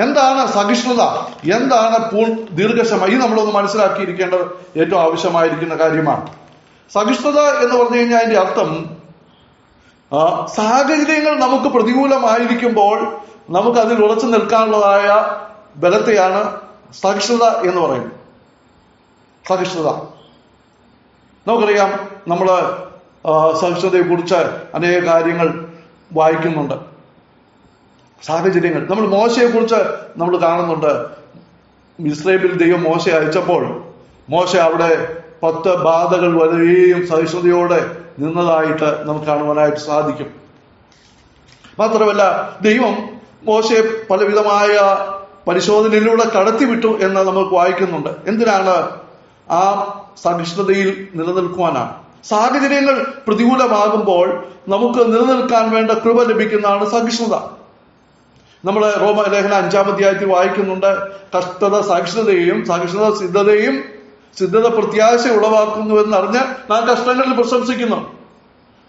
എന്താണ് സഹിഷ്ണുത? എന്താണ് ദീർഘക്ഷമ? ഇത് നമ്മളൊന്ന് മനസ്സിലാക്കിയിരിക്കേണ്ടത് ഏറ്റവും ആവശ്യമായിരിക്കുന്ന കാര്യമാണ്. സഹിഷ്ണുത എന്ന് പറഞ്ഞു കഴിഞ്ഞാൽ അതിന്റെ അർത്ഥം, സാഹചര്യങ്ങൾ നമുക്ക് പ്രതികൂലമായിരിക്കുമ്പോൾ നമുക്ക് അതിൽ ഉറച്ചു നിൽക്കാനുള്ളതായ ബലത്തെയാണ് സഹിഷ്ണുത എന്ന് പറയുന്നത്. സഹിഷ്ണുത നമുക്കറിയാം, നമ്മള് സഹിഷ്ണുതയെ കുറിച്ച് അനേക കാര്യങ്ങൾ വായിക്കുന്നുണ്ട്. സാഹചര്യങ്ങൾ, നമ്മൾ മോശയെ കുറിച്ച് നമ്മൾ കാണുന്നുണ്ട്. ഇസ്രായേലിൽ ദൈവം മോശയെ അയച്ചപ്പോൾ മോശ അവിടെ 10 ബാധകൾ വരെയും സഹിഷ്ണുതയോടെ നിന്നതായിട്ട് നമുക്ക് കാണുവാനായിട്ട് സാധിക്കും. മാത്രമല്ല, ദൈവം മോശയെ പലവിധമായ പരിശോധനയിലൂടെ കടത്തിവിട്ടു എന്ന് നമുക്ക് വായിക്കുന്നുണ്ട്. എന്തിനാണ്? ആ സഹിഷ്ണുതയിൽ നിലനിൽക്കുവാനാണ്. സാഹചര്യങ്ങൾ പ്രതികൂലമാകുമ്പോൾ നമുക്ക് നിലനിൽക്കാൻ വേണ്ട കൃപ ലഭിക്കുന്നതാണ് സഹിഷ്ണുത. നമ്മൾ റോമലേഖന 5-ാം അധ്യായത്തിൽ വായിക്കുന്നുണ്ട്, കഷ്ടത സഹിഷ്ണുതയും സഹിഷ്ണുത സിദ്ധതയും സിദ്ധത പ്രത്യാശ ഉളവാക്കുന്നു എന്നറിഞ്ഞ് നാം കഷ്ടങ്ങളിൽ പ്രശംസിക്കുന്നു.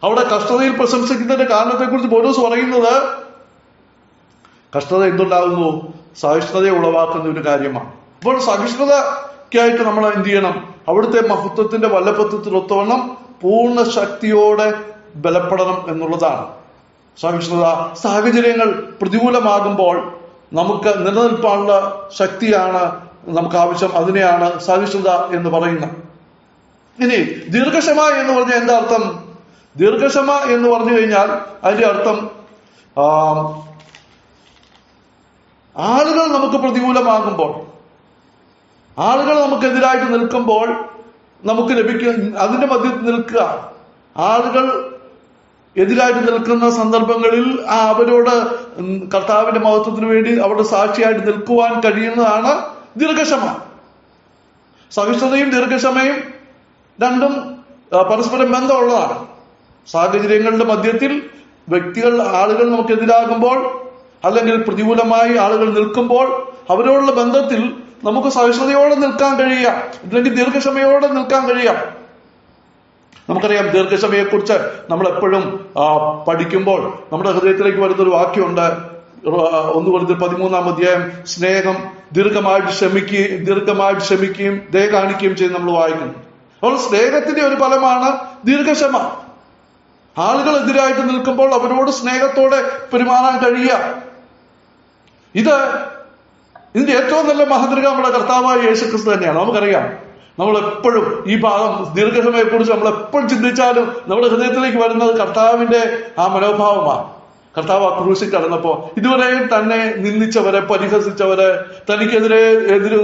അവിടെ കഷ്ടതയിൽ പ്രശംസിക്കുന്നതിന്റെ കാരണത്തെക്കുറിച്ച് പൗലോസ് പറയുന്നത്, കഷ്ടത എന്തുണ്ടാകുന്നു? സഹിഷ്ണുതയെ ഉളവാക്കുന്ന ഒരു കാര്യമാണ്. അപ്പോൾ സഹിഷ്ണുതയ്ക്കായിട്ട് നമ്മൾ എന്ത് ചെയ്യണം? അവിടുത്തെ മഹത്വത്തിന്റെ വല്ലഭത്വത്തിലൊത്തവണ്ണം പൂർണ്ണ ശക്തിയോടെ ബലപ്പെടണം എന്നുള്ളതാണ് സഹിഷ്ണുത. സാഹചര്യങ്ങൾ പ്രതികൂലമാകുമ്പോൾ നമുക്ക് നിലനിൽപ്പാനുള്ള ശക്തിയാണ് നമുക്ക് ആവശ്യം. അതിനെയാണ് സഹിഷ്ണുത എന്ന് പറയുന്നത്. ഇനി ദീർഘക്ഷമ എന്ന് പറഞ്ഞാൽ എന്താ അർത്ഥം? ദീർഘക്ഷമ എന്ന് പറഞ്ഞു കഴിഞ്ഞാൽ അതിന്റെ അർത്ഥം, ആളുകൾ നമുക്ക് പ്രതികൂലമാകുമ്പോൾ, ആളുകൾ നമുക്കെതിരായിട്ട് നിൽക്കുമ്പോൾ നമുക്ക് ലഭിക്കും അതിന്റെ മധ്യത്തിൽ നിൽക്കുക. ആളുകൾ എതിരായിട്ട് നിൽക്കുന്ന സന്ദർഭങ്ങളിൽ അവരോട് കർത്താവിന്റെ മഹത്വത്തിന് വേണ്ടി അവരുടെ സാക്ഷിയായിട്ട് നിൽക്കുവാൻ കഴിയുന്നതാണ് ദീർഘക്ഷമ. സഹിഷ്ണുതയും ദീർഘക്ഷമയും രണ്ടും പരസ്പരം ബന്ധമുള്ളതാണ്. സാഹചര്യങ്ങളുടെ മധ്യത്തിൽ ആളുകൾ നമുക്കെതിരാകുമ്പോൾ അല്ലെങ്കിൽ പ്രതികൂലമായി ആളുകൾ നിൽക്കുമ്പോൾ അവരോടുള്ള ബന്ധത്തിൽ നമുക്ക് സഹിഷ്ണുതയോടെ നിൽക്കാൻ കഴിയുക, അല്ലെങ്കിൽ ദീർഘക്ഷമയോടെ നിൽക്കാൻ കഴിയുക. നമുക്കറിയാം, ദീർഘക്ഷമയെക്കുറിച്ച് നമ്മൾ എപ്പോഴും പഠിക്കുമ്പോൾ നമ്മുടെ ഹൃദയത്തിലേക്ക് വരുന്നൊരു വാക്യമുണ്ട്. 1 കൊരിന്ത്യർ 13-ാം അധ്യായം, സ്നേഹം ദീർഘമായിട്ട് ക്ഷമിക്കുകയും ദയ കാണിക്കുകയും ചെയ്ത് നമ്മൾ വായിക്കുന്നു. അപ്പോൾ സ്നേഹത്തിന്റെ ഒരു ഫലമാണ് ദീർഘക്ഷമ. ആളുകൾ എതിരായിട്ട് നിൽക്കുമ്പോൾ അവരോട് സ്നേഹത്തോടെ പെരുമാറാൻ കഴിയുക. ഇതിന്റെ ഏറ്റവും നല്ല മാതൃക നമ്മുടെ കർത്താവായ യേശുക്രിസ്തു തന്നെയാണ്. നമുക്കറിയാം, നമ്മളെപ്പോഴും ഈ ഭാഗം ദീർഘക്ഷമയെ കുറിച്ച് നമ്മൾ എപ്പോഴും ചിന്തിച്ചാലും നമ്മുടെ ഹൃദയത്തിലേക്ക് വരുന്നത് കർത്താവിന്റെ ആ മനോഭാവമാണ്. കർത്താവ് ആ ക്രൂശിൽ കടന്നപ്പോ ഇതുവരെയും തന്നെ നിന്ദിച്ചവരെ, പരിഹസിച്ചവരെ, തനിക്കെതിരെ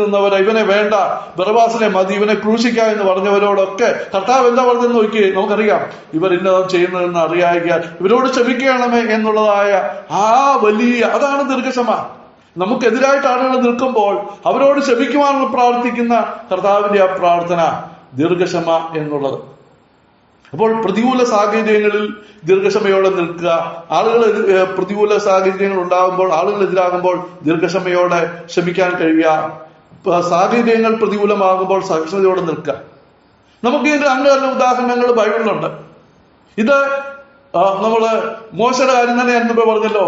നിന്നവരെ, ഇവനെ വേണ്ട, ബറബ്ബാസിനെ മതി, ഇവനെ ക്രൂശിക്കാം എന്ന് പറഞ്ഞവരോടൊക്കെ കർത്താവ് എന്താ പറഞ്ഞെന്ന് നോക്കി. നമുക്കറിയാം, ഇവർ ഇന്നതും ചെയ്യുന്നതെന്ന് അറിയായിക, ഇവരോട് ക്ഷമിക്കണമേ എന്നുള്ളതായ അതാണ് ദീർഘക്ഷമ. നമുക്കെതിരായിട്ട് ആളുകൾ നിൽക്കുമ്പോൾ അവരോട് ക്ഷമിക്കുവാനുള്ള പ്രാർത്ഥിക്കുന്ന കർത്താവിന്റെ ആ പ്രാർത്ഥന ദീർഘക്ഷമ എന്നുള്ളത്. അപ്പോൾ പ്രതികൂല സാഹചര്യങ്ങളിൽ ദീർഘക്ഷമയോടെ നിൽക്കുക. പ്രതികൂല സാഹചര്യങ്ങൾ ഉണ്ടാകുമ്പോൾ, ആളുകൾ എതിരാകുമ്പോൾ ദീർഘക്ഷമയോടെ ക്ഷമിക്കാൻ കഴിയുക. സാഹചര്യങ്ങൾ പ്രതികൂലമാകുമ്പോൾ സഹിഷ്ണുതയോടെ നിൽക്കുക. നമുക്ക് ഇതിന്റെ രണ്ട് ഉദാഹരണങ്ങൾ ബൈബിളിലുണ്ട്. ഇത് നമ്മള് മോശയുടെ കാര്യം തന്നെ ഞാൻ പറഞ്ഞല്ലോ.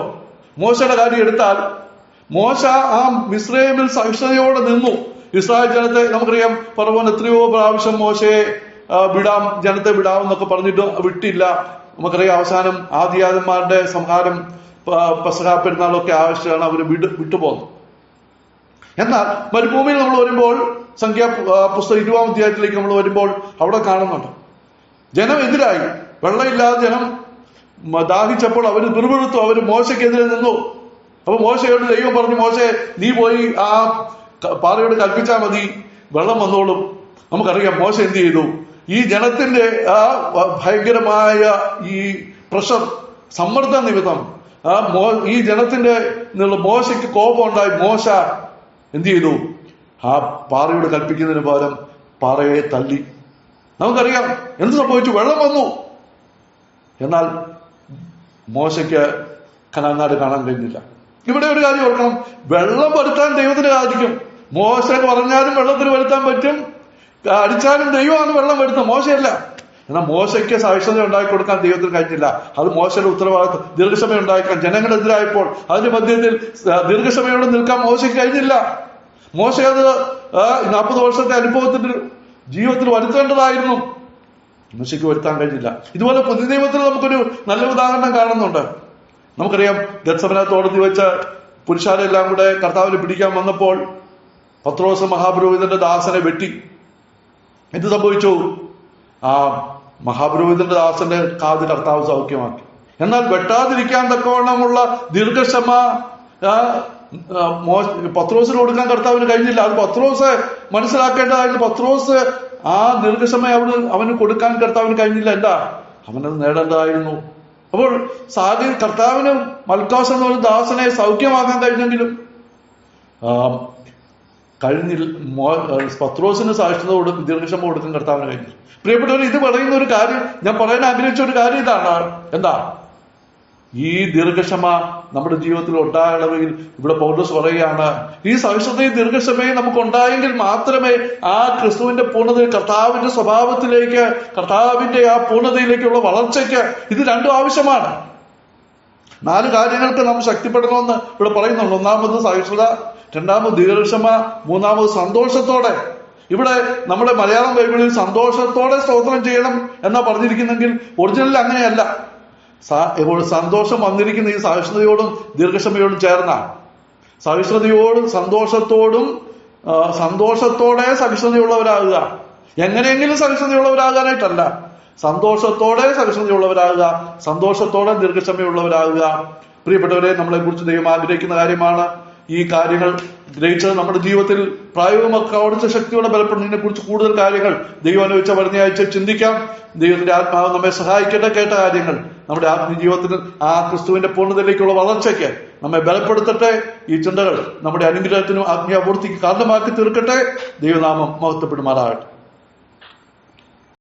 മോശയുടെ കാര്യം എടുത്താൽ, മോശ ആ മിസ്രയീമിൽ സഹിഷ്ണുതയോടെ നിന്നു. ഇസ്രായേൽ ജനത്തെ നമുക്കറിയാം, ഫറവോൻ എത്രയോ പ്രാവശ്യം മോശയെ ജനത്തെ വിടാമെന്നൊക്കെ പറഞ്ഞിട്ട് വിട്ടില്ല. നമുക്കറിയാം, അവസാനം ആദിയാദന്മാരുടെ സംഹാരം, പെസഹ പെരുന്നാളൊക്കെ ആവശ്യമാണ് അവർ വിട്ടുപോകുന്നത്. എന്നാൽ മരുഭൂമിയിൽ നമ്മൾ വരുമ്പോൾ, പുസ്തകം 20-ാം അധ്യായത്തിലേക്ക് നമ്മൾ വരുമ്പോൾ അവിടെ കാണുന്നുണ്ട്, ജനം എതിരായി. വെള്ളമില്ലാതെ ജനം ദാഹിച്ചപ്പോൾ അവർ പിറുപിറുത്തു, അവർ മോശയ്ക്കെതിരെ നിന്നു. അപ്പൊ മോശയോട് ദൈവം പറഞ്ഞു, മോശെ നീ പോയി ആ പാറയോട് കൽപ്പിച്ചാൽ മതി, വെള്ളം വന്നോളും. നമുക്കറിയാം മോശ എന്ത് ചെയ്തു? ഈ ജനത്തിന്റെ ആ ഭയങ്കരമായ ഈ പ്രഷർ, സമ്മർദ്ദ നിമിത്തം ഈ ജനത്തിന്റെ മോശയ്ക്ക് കോപം ഉണ്ടായി. മോശ എന്ത് ചെയ്തു? ആ പാറയോട് കൽപ്പിക്കുന്നതിന് പകരം പാറയെ തല്ലി. നമുക്കറിയാം എന്ത് സംഭവിച്ചു? വെള്ളം വന്നു. എന്നാൽ മോശയ്ക്ക് കനാൻ കാണാൻ കഴിഞ്ഞില്ല. ഇവിടെ ഒരു കാര്യം ഓർക്കണം, വെള്ളം വരുത്താൻ ദൈവത്തിന് സാധിക്കും. മോശ പറഞ്ഞാലും വെള്ളത്തിന് വരുത്താൻ പറ്റും, അടിച്ചാലും ദൈവമാണ് വെള്ളം വരുത്തുന്നത്, മോശയല്ല. എന്നാൽ മോശയ്ക്ക് സാക്ഷ്യത ഉണ്ടാക്കി കൊടുക്കാൻ ദൈവത്തിന് കഴിഞ്ഞില്ല. അത് മോശയുടെ ഉത്തരവാദിത്വം. ദീർഘക്ഷമ ഉണ്ടാക്കാൻ ജനങ്ങളെതിരായപ്പോൾ അതിന്റെ മധ്യത്തിൽ ദീർഘക്ഷമയോടെ നിൽക്കാൻ മോശയ്ക്ക് കഴിഞ്ഞില്ല. മോശ അത് 40 വർഷത്തെ അനുഭവത്തിന്റെ ജീവിതത്തിൽ വരുത്തേണ്ടതായിരുന്നു, മോശയ്ക്ക് വരുത്താൻ കഴിഞ്ഞില്ല. ഇതുപോലെ പുതിയ നിയമത്തിൽ നമുക്കൊരു നല്ല ഉദാഹരണം കാണുന്നുണ്ട്. നമുക്കറിയാം, ഗത്സമന തോട്ടത്തിൽ വെച്ച് പുരുഷാരെല്ലാം കൂടെ കർത്താവിനെ പിടിക്കാൻ വന്നപ്പോൾ പത്രോസ് മഹാപുരോഹിതന്റെ ദാസനെ വെട്ടി. എന്ത് സംഭവിച്ചു? ആ മഹാപുരോഹിതന്റെ ദാസന്റെ കാത് കർത്താവ് സൗഖ്യമാക്കി. എന്നാൽ വെട്ടാതിരിക്കാൻ തക്കവണ്ണമുള്ള ദീർഘക്ഷമ പത്രോസിന് കൊടുക്കാൻ കർത്താവിന് കഴിഞ്ഞില്ല. അത് പത്രോസ് മനസ്സിലാക്കേണ്ടതായിരുന്നു. പത്രോസ് ആ ദീർഘക്ഷമ അവന് കൊടുക്കാൻ കർത്താവിന് കഴിഞ്ഞില്ല. എന്താ? അവനത് നേടേണ്ടതായിരുന്നു. അപ്പോൾ കർത്താവിന് മൽക്കോസ് എന്ന ഒരു ദാസനെ സൗഖ്യമാക്കാൻ കഴിഞ്ഞെങ്കിലും പത്രോസിന് സാക്ഷ്യത ദീർഘക്ഷമ കൊടുക്കാൻ കർത്താവിന് കഴിഞ്ഞു. പ്രിയപ്പെട്ടവർ, ഇത് പറയുന്ന ഒരു കാര്യം, ഞാൻ പറയാൻ ആഗ്രഹിച്ച ഒരു കാര്യം ഇതാണ്. എന്താ? ഈ ദീർഘക്ഷമ നമ്മുടെ ജീവിതത്തിൽ ഉണ്ടാകണമെങ്കിൽ ഇവിടെ പൗലോസ് പറയുകയാണ്, ഈ സഹിഷ്ണുതയും ദീർഘക്ഷമയും നമുക്ക് ഉണ്ടായെങ്കിൽ മാത്രമേ ആ ക്രിസ്തുവിന്റെ പൂർണ്ണതയിൽ, കർത്താവിന്റെ സ്വഭാവത്തിലേക്ക്, കർത്താവിന്റെ ആ പൂർണ്ണതയിലേക്കുള്ള വളർച്ചയ്ക്ക് ഇത് രണ്ടും ആവശ്യമാണ്. 4 കാര്യങ്ങൾക്ക് നാം ശക്തിപ്പെടണമെന്ന് ഇവിടെ പറയുന്നുണ്ട്. 1-ാമത് സഹിഷ്ണുത, 2-ാമത് ദീർഘക്ഷമ, 3-ാമത് സന്തോഷത്തോടെ. ഇവിടെ നമ്മുടെ മലയാളം ബൈബിളിൽ സന്തോഷത്തോടെ സ്തോത്രം ചെയ്യണം എന്നാ പറഞ്ഞിരിക്കുന്നെങ്കിൽ ഒറിജിനലിൽ അങ്ങനെയല്ല. സന്തോഷം വന്നിരിക്കുന്ന ഈ സഹിഷ്ണുതയോടും ദീർഘക്ഷമയോടും ചേർന്നാണ്. സഹിഷ്ണുതയോടും സന്തോഷത്തോടെ സഹിഷ്ണുതയുള്ളവരാകുക. എങ്ങനെയെങ്കിലും സഹിഷ്ണുതയുള്ളവരാകാനായിട്ടല്ല, സന്തോഷത്തോടെ സഹിഷ്ണുതയുള്ളവരാകുക, സന്തോഷത്തോടെ ദീർഘക്ഷമയുള്ളവരാകുക. പ്രിയപ്പെട്ടവരെ, നമ്മളെ കുറിച്ച് ദൈവം ആഗ്രഹിക്കുന്ന കാര്യമാണ്. ഈ കാര്യങ്ങൾ ഗ്രഹിച്ചത് നമ്മുടെ ജീവിതത്തിൽ പ്രായോഗികമാക്കാവുന്ന ശക്തിയോടെ ബലപ്പെടുന്നതിനെ കുറിച്ച് കൂടുതൽ കാര്യങ്ങൾ ദൈവം അനുവദിച്ച പറഞ്ഞയാഴ്ച ചിന്തിക്കാം. ദൈവത്തിന്റെ ആത്മാവ് നമ്മെ സഹായിക്കട്ടെ. കേട്ട കാര്യങ്ങൾ നമ്മുടെ ആത്മീയ ജീവിതത്തിൽ ആ ക്രിസ്തുവിന്റെ പൂർണ്ണതയിലേക്കുള്ള വളർച്ചയ്ക്ക് നമ്മെ ബലപ്പെടുത്തട്ടെ. ഈ ചിന്തകൾ നമ്മുടെ അനുഗ്രഹത്തിനും ആത്മീയ പൂർത്തിക്ക് കാരണമാക്കി തീർക്കട്ടെ. ദൈവനാമം മഹത്വപ്പെടുമാറാകട്ടെ.